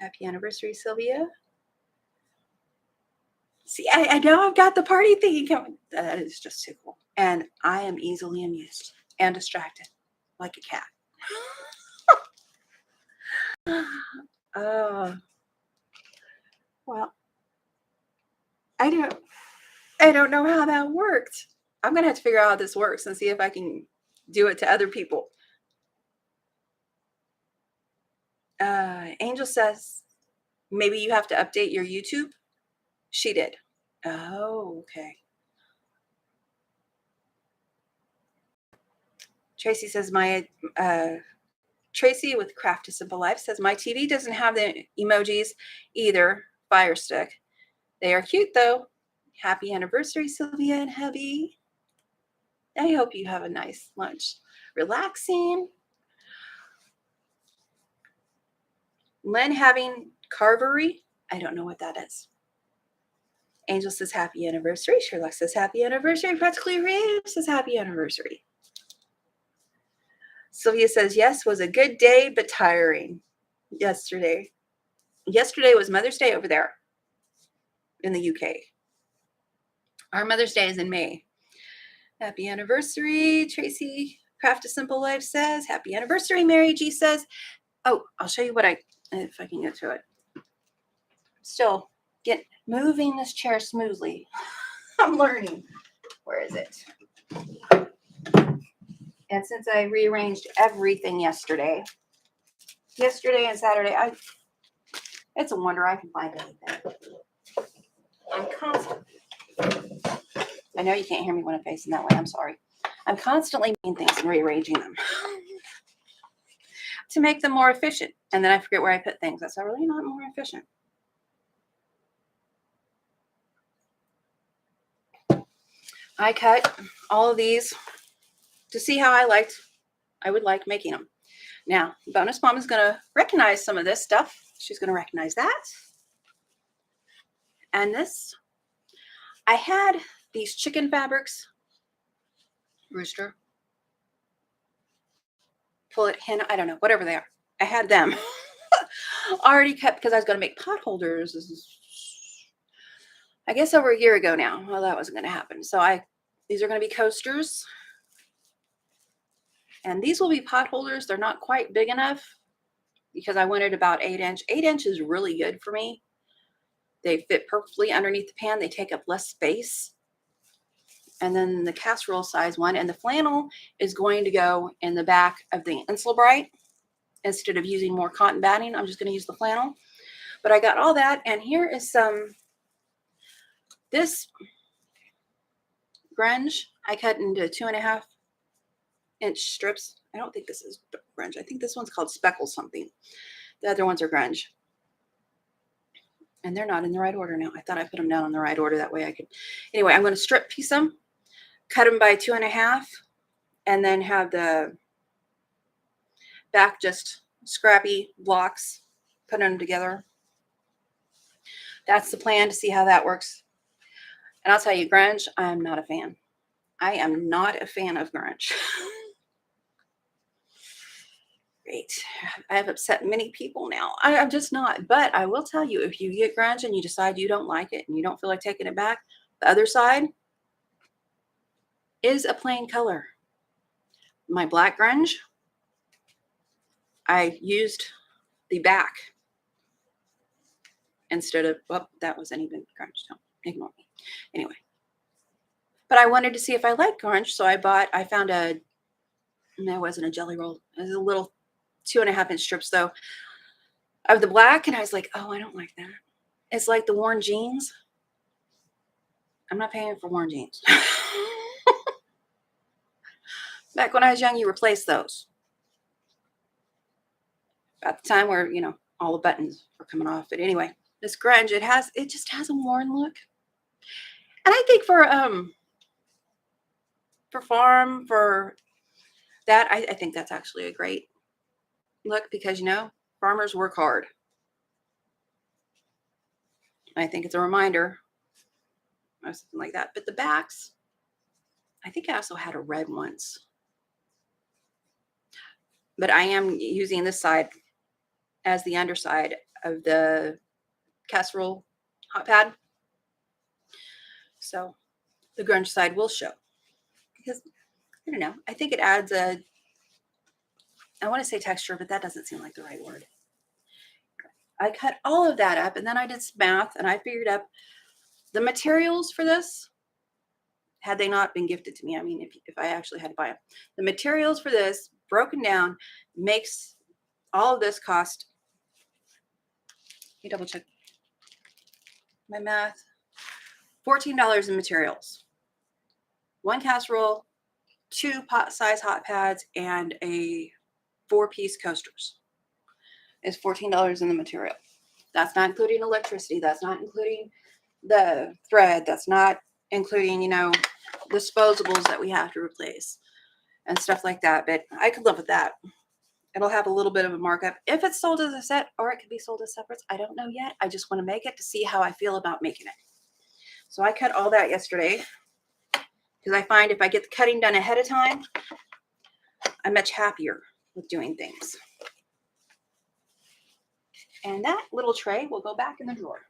Happy anniversary, Sylvia. See, I know I've got the party thingy coming. That is just too cool. And I am easily amused and distracted like a cat. Well, I don't know how that worked. I'm going to have to figure out how this works and see if I can do it to other people. Angel says, maybe you have to update your YouTube. She did. Oh, okay. Tracy says, Tracy with Craft a Simple Life says, my TV doesn't have the emojis either. Fire stick. They are cute though. Happy anniversary, Sylvia and hubby. I hope you have a nice lunch. Relaxing. Len having carvery. I don't know what that is. Angel says happy anniversary. Sherlock says happy anniversary. Practically Rave says happy anniversary. Sylvia says, yes, was a good day, but tiring yesterday. Yesterday was Mother's Day over there in the UK. Our Mother's Day is in May. Happy anniversary, Tracy Craft a Simple Life says. Happy anniversary, Mary G says. Oh, I'll show you if I can get to it. Still moving this chair smoothly. I'm learning. Where is it? And since I rearranged everything yesterday and Saturday, it's a wonder I can find anything. I know you can't hear me when I'm facing that way. I'm sorry. I'm constantly moving things and rearranging them to make them more efficient. And then I forget where I put things. That's really not more efficient. I cut all of these to see how I would like making them. Now, Bonus Mom is going to recognize some of this stuff. She's going to recognize that. And this. I had these chicken fabrics. Rooster. Pull it, hen, I don't know, whatever they are. I had them already cut because I was going to make pot holders. This is, I guess, over a year ago now. Well, that wasn't going to happen. So these are going to be coasters. And these will be pot holders. They're not quite big enough because I wanted about 8 inch. 8 inch is really good for me. They fit perfectly underneath the pan. They take up less space. And then the casserole size one. And the flannel is going to go in the back of the Insulbrite. Instead of using more cotton batting, I'm just going to use the flannel. But I got all that. And here is some This grunge I cut into 2.5-inch strips. I don't think this is grunge. I think this one's called speckle something. The other ones are grunge. And they're not in the right order now. I thought I put them down in the right order. That way I could. Anyway, I'm going to strip piece them, cut them by 2.5, and then have the back just scrappy blocks, put them together. That's the plan, to see how that works. And I'll tell you, grunge, I'm not a fan. I am not a fan of grunge. Great. I have upset many people now. I'm just not. But I will tell you, if you get grunge and you decide you don't like it and you don't feel like taking it back, the other side is a plain color. My black grunge, I used the back instead of, well, that wasn't even grunge. Don't ignore me. Anyway. But I wanted to see if I liked grunge, so I found it wasn't a jelly roll. It was a little 2.5-inch strips, though, of the black, and I was like, oh, I don't like that. It's like the worn jeans. I'm not paying for worn jeans. Back when I was young, you replaced those. At the time where, all the buttons were coming off. But anyway, this grunge, it just has a worn look. And I think for farm, for that, I think that's actually a great look, because, farmers work hard. I think it's a reminder of something like that. But the backs, I think I also had a red once. But I am using this side as the underside of the casserole hot pad. So the grunge side will show. Because, I don't know, I think it adds I want to say texture, but that doesn't seem like the right word. I cut all of that up, and then I did some math, and I figured up the materials for this, had they not been gifted to me. I mean, if I actually had to buy them. The materials for this, broken down, makes all of this cost, let me double check my math, $14 in materials. 1 casserole, 2 pot-size hot pads, and a 4-piece coasters is $14 in the material. That's not including electricity. That's not including the thread. That's not including, disposables that we have to replace and stuff like that. But I could live with that. It'll have a little bit of a markup if it's sold as a set, or it could be sold as separates. I don't know yet. I just want to make it to see how I feel about making it. So I cut all that yesterday, because I find if I get the cutting done ahead of time, I'm much happier with doing things. And that little tray will go back in the drawer.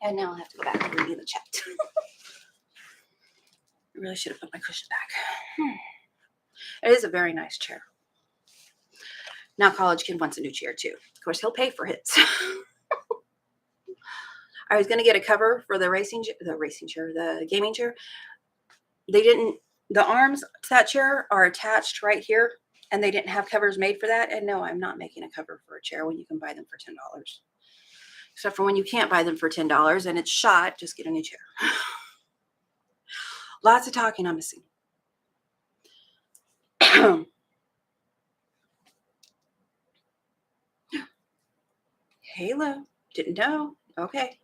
And now I'll have to go back and review the chat. I really should have put my cushion back. It is a very nice chair. Now college kid wants a new chair too. Of course, he'll pay for his. I was going to get a cover for the gaming chair. The arms to that chair are attached right here, and they didn't have covers made for that. And no, I'm not making a cover for a chair when you can buy them for $10. Except for when you can't buy them for $10 and it's shot, just get a new chair. Lots of talking I'm missing. Halo, didn't know. Okay.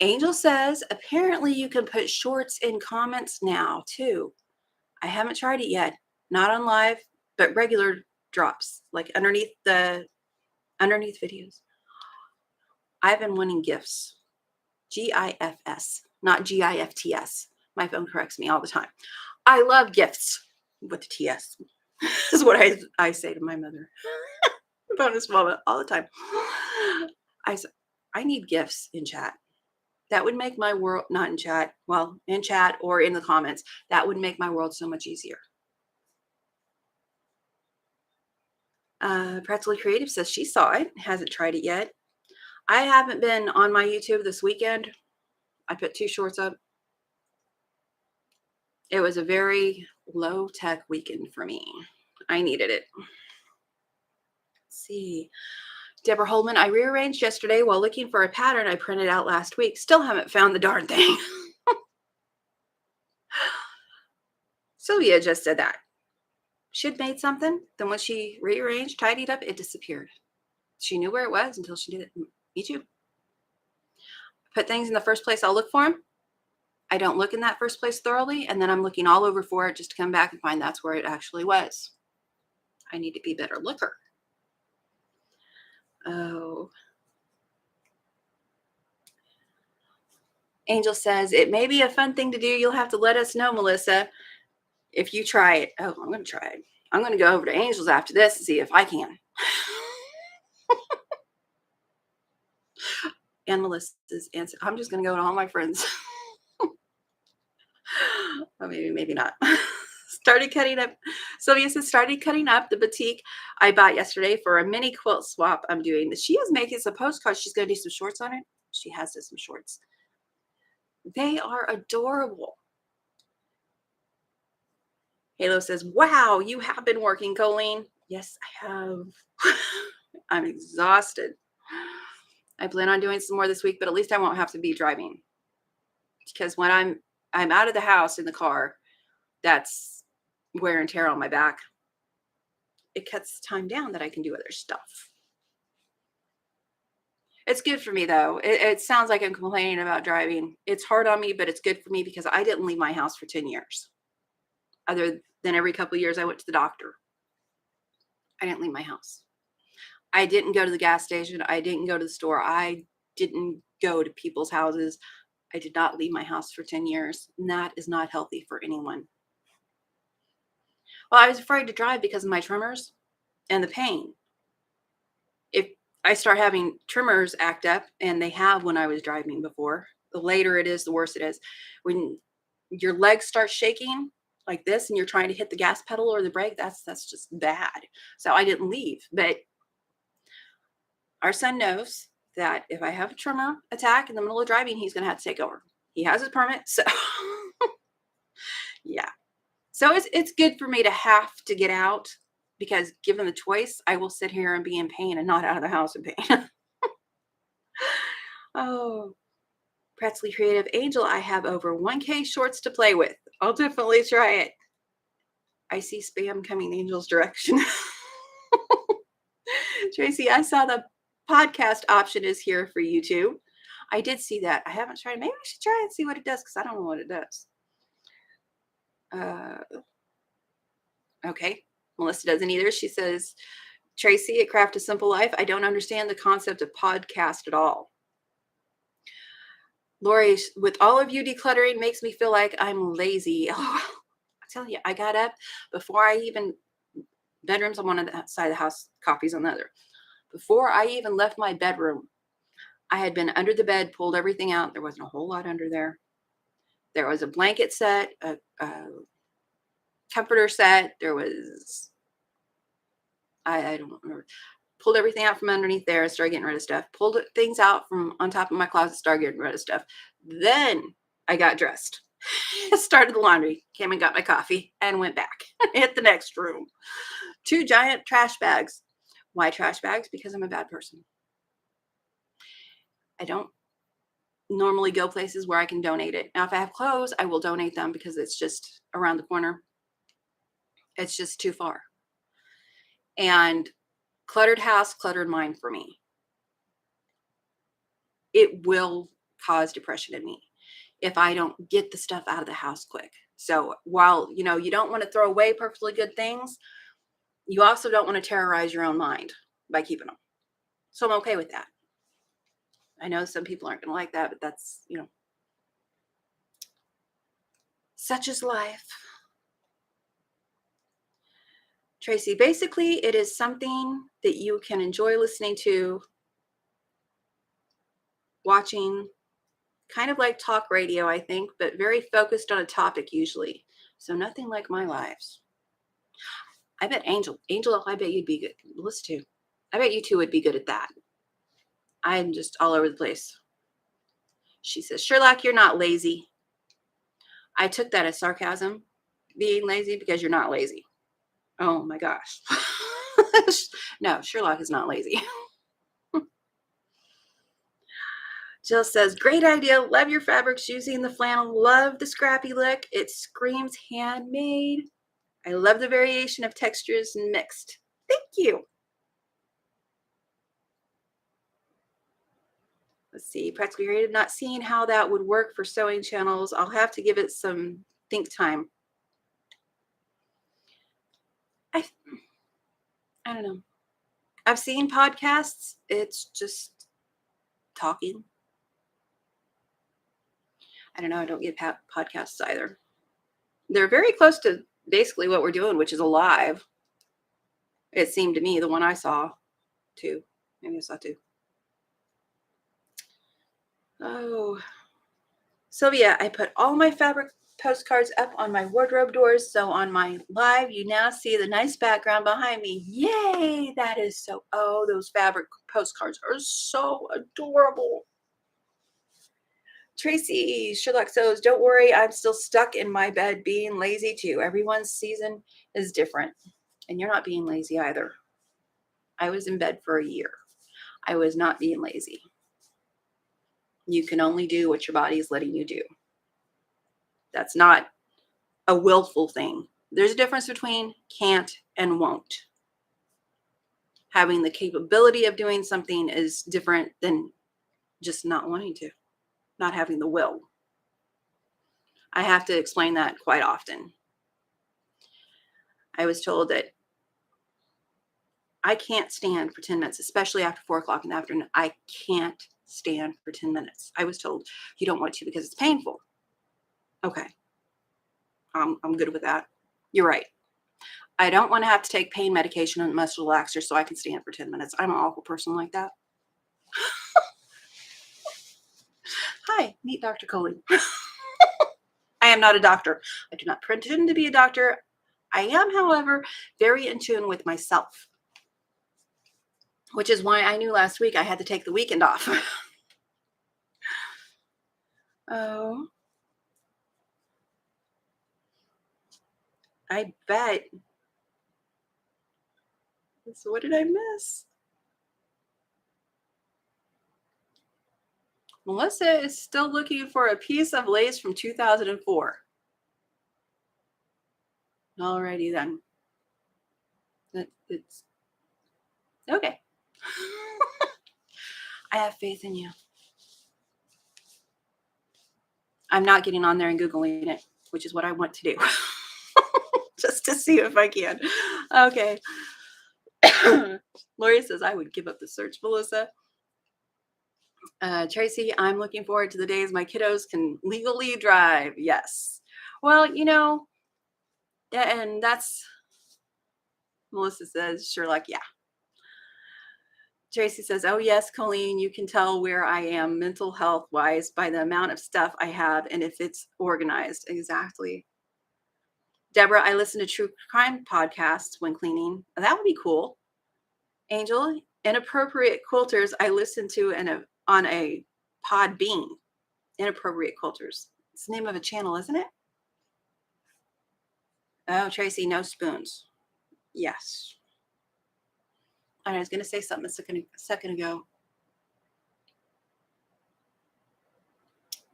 Angel says, apparently you can put shorts in comments now too. I haven't tried it yet. Not on live, but regular drops, like underneath videos. I've been wanting GIFs. GIFs, not GIFTS. My phone corrects me all the time. I love gifts with the TS. This is what I say to my mother. Bonus moment all the time. I need gifts in chat. That would make my world, not in chat, well, in chat or in the comments, that would make my world so much easier. Practically Creative says she saw it, hasn't tried it yet. I haven't been on my YouTube this weekend. I put 2 shorts up. It was a very low-tech weekend for me. I needed it. Let's see. Deborah Holman, I rearranged yesterday while looking for a pattern I printed out last week. Still haven't found the darn thing. Sylvia just said that. She had made something. Then when she rearranged, tidied up, it disappeared. She knew where it was until she did it. Me too. Put things in the first place I'll look for them. I don't look in that first place thoroughly, and then I'm looking all over for it just to come back and find that's where it actually was. I need to be a better looker. Oh. Angel says, it may be a fun thing to do. You'll have to let us know, Melissa, if you try it. Oh, I'm going to try it. I'm going to go over to Angel's after this and see if I can. And Melissa's answer. I'm just going to go to all my friends. Or maybe not. Started cutting up. Sylvia says, started cutting up the batik I bought yesterday for a mini quilt swap I'm doing. She is making some postcards. She's going to do some shorts on it. She has done some shorts. They are adorable. Halo says, wow, you have been working, Coleen. Yes, I have. I'm exhausted. I plan on doing some more this week, but at least I won't have to be driving. Because when I'm out of the house in the car, that's wear and tear on my back. It cuts time down that I can do other stuff. It's good for me, though. It sounds like I'm complaining about driving. It's hard on me, but it's good for me because I didn't leave my house for 10 years. Other than every couple of years I went to the doctor. I didn't leave my house. I didn't go to the gas station. I didn't go to the store. I didn't go to people's houses. I did not leave my house for 10 years. And that is not healthy for anyone. Well, I was afraid to drive because of my tremors and the pain. If I start having tremors act up, and they have when I was driving before, the later it is, the worse it is. When your legs start shaking like this and you're trying to hit the gas pedal or the brake, that's just bad. So I didn't leave. But our son knows that if I have a tremor attack in the middle of driving, he's going to have to take over. He has his permit. So yeah. So it's good for me to have to get out, because given the choice, I will sit here and be in pain and not out of the house in pain. Oh, Pretzley Creative Angel, I have over 1K shorts to play with. I'll definitely try it. I see spam coming Angel's direction. Tracy, I saw the podcast option is here for YouTube. I did see that. I haven't tried. Maybe I should try and see what it does, because I don't know what it does. Okay. Melissa doesn't either. She says, Tracy at Craft a Simple Life, I don't understand the concept of podcast at all. Lori, with all of you decluttering makes me feel like I'm lazy. Oh, I tell you, I got up before I even, bedrooms on one side of the house, coffees on the other. Before I even left my bedroom, I had been under the bed, pulled everything out. There wasn't a whole lot under there. There was a blanket set, a comforter set. There was, I don't remember. Pulled everything out from underneath there and started getting rid of stuff. Pulled things out from on top of my closet, started getting rid of stuff. Then I got dressed, started the laundry, came and got my coffee, and went back. Hit the next room. 2 giant trash bags. Why trash bags? Because I'm a bad person. I don't normally go places where I can donate it. Now, if I have clothes, I will donate them because it's just around the corner. It's just too far. And cluttered house, cluttered mind for me. It will cause depression in me if I don't get the stuff out of the house quick. So while, you don't want to throw away perfectly good things, you also don't want to terrorize your own mind by keeping them. So I'm okay with that. I know some people aren't going to like that, but that's, such is life. Tracy, basically, it is something that you can enjoy listening to, watching, kind of like talk radio, I think, but very focused on a topic usually. So nothing like my lives. I bet Angel, I bet you'd be good. Listen to. I bet you two would be good at that. I'm just all over the place. She says, Sherlock, you're not lazy. I took that as sarcasm, being lazy, because you're not lazy. Oh my gosh. No, Sherlock is not lazy. Jill says, great idea. Love your fabrics using the flannel. Love the scrappy look. It screams handmade. I love the variation of textures and mixed. Thank you. Let's see. Practically creative. Not seeing how that would work for sewing channels. I'll have to give it some think time. I don't know. I've seen podcasts. It's just talking. I don't know. I don't get podcasts either. They're very close to basically what we're doing, which is a live. It seemed to me, the one I saw, too. Maybe I saw two. Oh, Sylvia, I put all my fabric postcards up on my wardrobe doors. So on my live, you now see the nice background behind me. Yay! That is so, oh, those fabric postcards are so adorable. Tracy, Sherlock Sews, don't worry, I'm still stuck in my bed being lazy too. Everyone's season is different. And you're not being lazy either. I was in bed for a year. I was not being lazy. You can only do what your body is letting you do. That's not a willful thing. There's a difference between can't and won't. Having the capability of doing something is different than just not wanting to, not having the will. I have to explain that quite often. I was told that I can't stand for 10 minutes, especially after 4 o'clock in the afternoon. I can't stand for 10 minutes. I was told you don't want to because it's painful. Okay. I'm good with that. You're right. I don't want to have to take pain medication and muscle relaxer so I can stand for 10 minutes. I'm an awful person like that. Hi, meet Dr. Coleen. I am not a doctor. I do not pretend to be a doctor. I am, however, very in tune with myself, which is why I knew last week I had to take the weekend off. Oh, I bet. So what did I miss? Melissa is still looking for a piece of lace from 2004. Alrighty then. It's okay. I have faith in you. I'm not getting on there and Googling it, which is what I want to do. Just to see if I can. Okay. Lori says, I would give up the search, Melissa. Tracy, I'm looking forward to the days my kiddos can legally drive. Yes. Well, you know, and that's, Melissa says, Sherlock, yeah. Tracy says, oh, yes, Coleen, you can tell where I am mental health wise by the amount of stuff I have and if it's organized. Exactly. Deborah, I listen to true crime podcasts when cleaning. That would be cool. Angel, inappropriate quilters I listen to on a Podbean. Inappropriate quilters. It's the name of a channel, isn't it? Oh, Tracy, no spoons. Yes. I was going to say something a second ago.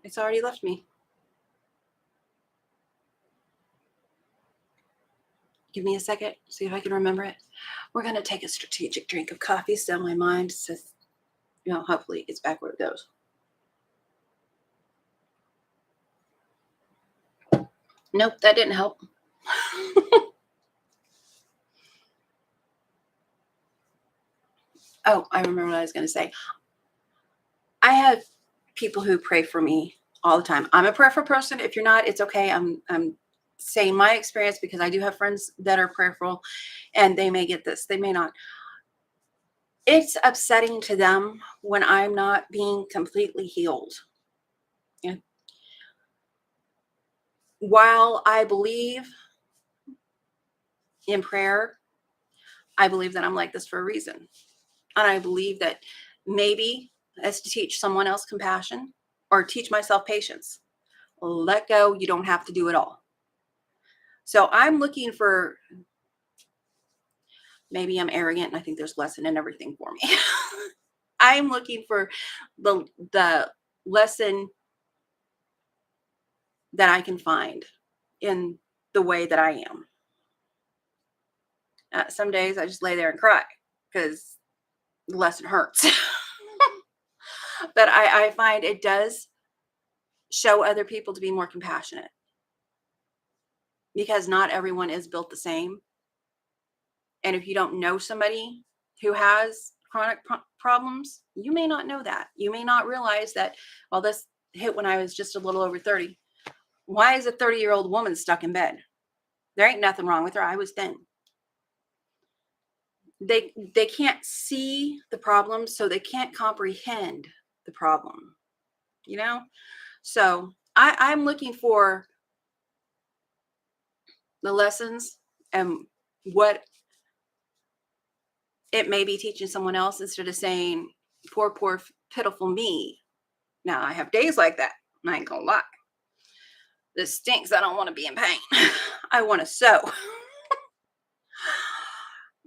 It's already left me. Give me a second, see if I can remember it. We're going to take a strategic drink of coffee so my mind says, you know, hopefully it's back where it goes. Nope, that didn't help. Oh, I remember what I was going to say. I have people who pray for me all the time. I'm a prayerful person. If you're not, it's okay. I'm saying my experience because I do have friends that are prayerful and they may get this, they may not. It's upsetting to them when I'm not being completely healed. Yeah. While I believe in prayer, I believe that I'm like this for a reason. And I believe that maybe as to teach someone else compassion or teach myself patience. Let go. You don't have to do it all. So I'm looking for Maybe I'm arrogant and I think there's lesson in everything for me. I'm looking for the lesson that I can find in the way that I am. Some days I just lay there and cry because the lesson hurts. But I find it does show other people to be more compassionate, because not everyone is built the same. And if you don't know somebody who has chronic problems, you may not know that. You may not realize that, well, this hit when I was just a little over 30. Why is a 30-year-old woman stuck in bed? There ain't nothing wrong with her. I was thin. They can't see the problem, so they can't comprehend the problem, you know? So I'm looking for the lessons and what it may be teaching someone else, instead of saying, poor, pitiful me. Now, I have days like that. I ain't gonna lie. This stinks. I don't want to be in pain. I want to sew.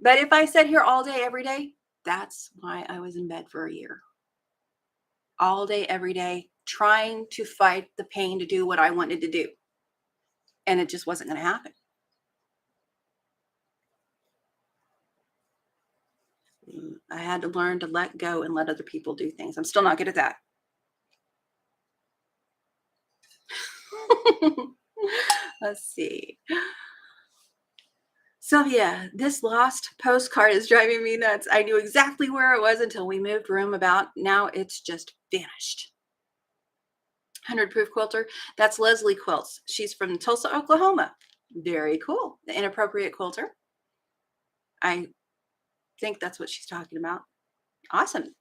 But if I sit here all day, every day, that's why I was in bed for a year. All day, every day, trying to fight the pain to do what I wanted to do. And it just wasn't going to happen. I had to learn to let go and let other people do things. I'm still not good at that. Let's see. Sylvia, this lost postcard is driving me nuts. I knew exactly where it was until we moved room about. Now it's just vanished. 100 proof quilter. That's Leslie Quilts. She's from Tulsa, Oklahoma. Very cool. The inappropriate quilter. I think that's what she's talking about. Awesome.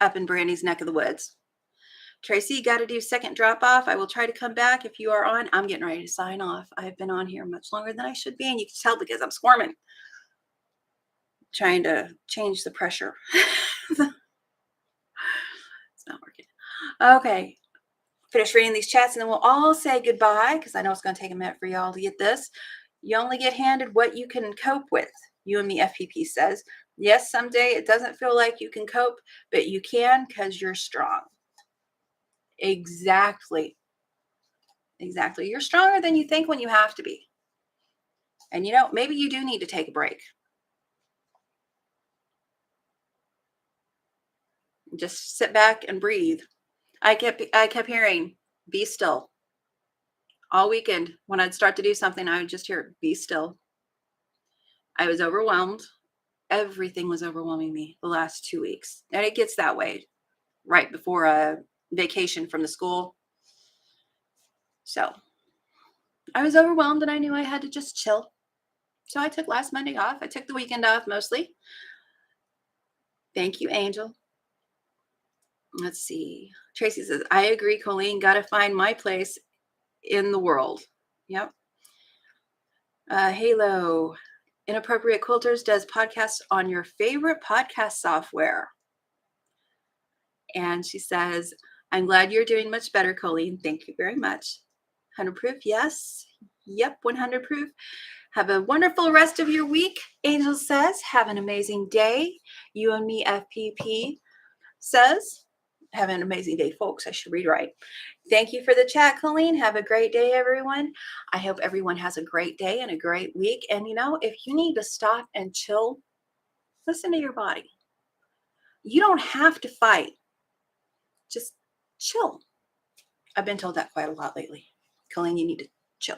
Up in Brandy's neck of the woods. Tracy, got to do second drop off. I will try to come back if you are on. I'm getting ready to sign off. I've been on here much longer than I should be, and you can tell because I'm squirming. Trying to change the pressure. It's not working. Okay. Finish reading these chats and then we'll all say goodbye, because I know it's going to take a minute for y'all to get this. You only get handed what you can cope with. You and me FPP says, yes, someday it doesn't feel like you can cope, but you can because you're strong. Exactly. Exactly. You're stronger than you think when you have to be. And you know, maybe you do need to take a break. Just sit back and breathe. I kept hearing, be still. All weekend, when I'd start to do something, I would just hear, be still. I was overwhelmed. Everything was overwhelming me the last 2 weeks. And it gets that way right before a vacation from the school. So I was overwhelmed and I knew I had to just chill. So I took last Monday off. I took the weekend off mostly. Thank you, Angel. Let's see. Tracy says, I agree, Coleen. Got to find my place in the world. Yep. Halo. Inappropriate Quilters does podcasts on your favorite podcast software. And she says, I'm glad you're doing much better, Coleen. Thank you very much. 100 proof. Yes. Yep. 100 proof. Have a wonderful rest of your week. Angel says, have an amazing day. You and me, FPP says, have an amazing day, folks. I should read right. Thank you for the chat, Coleen. Have a great day, everyone. I hope everyone has a great day and a great week. And, you know, if you need to stop and chill, listen to your body. You don't have to fight. Just chill. I've been told that quite a lot lately. Coleen, you need to chill.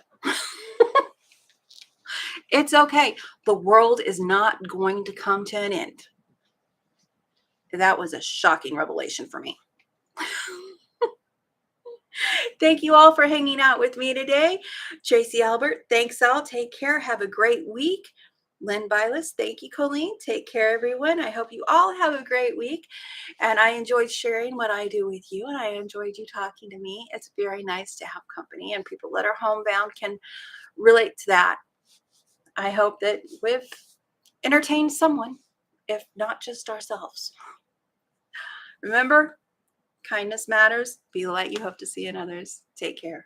It's okay. The world is not going to come to an end. That was a shocking revelation for me. Thank you all for hanging out with me today. Tracy Albert, thanks all. Take care. Have a great week. Lynn Bylis, thank you, Coleen. Take care, everyone. I hope you all have a great week. And I enjoyed sharing what I do with you, and I enjoyed you talking to me. It's very nice to have company, and people that are homebound can relate to that. I hope that we've entertained someone, if not just ourselves. Remember, kindness matters. Be the light you hope to see in others. Take care.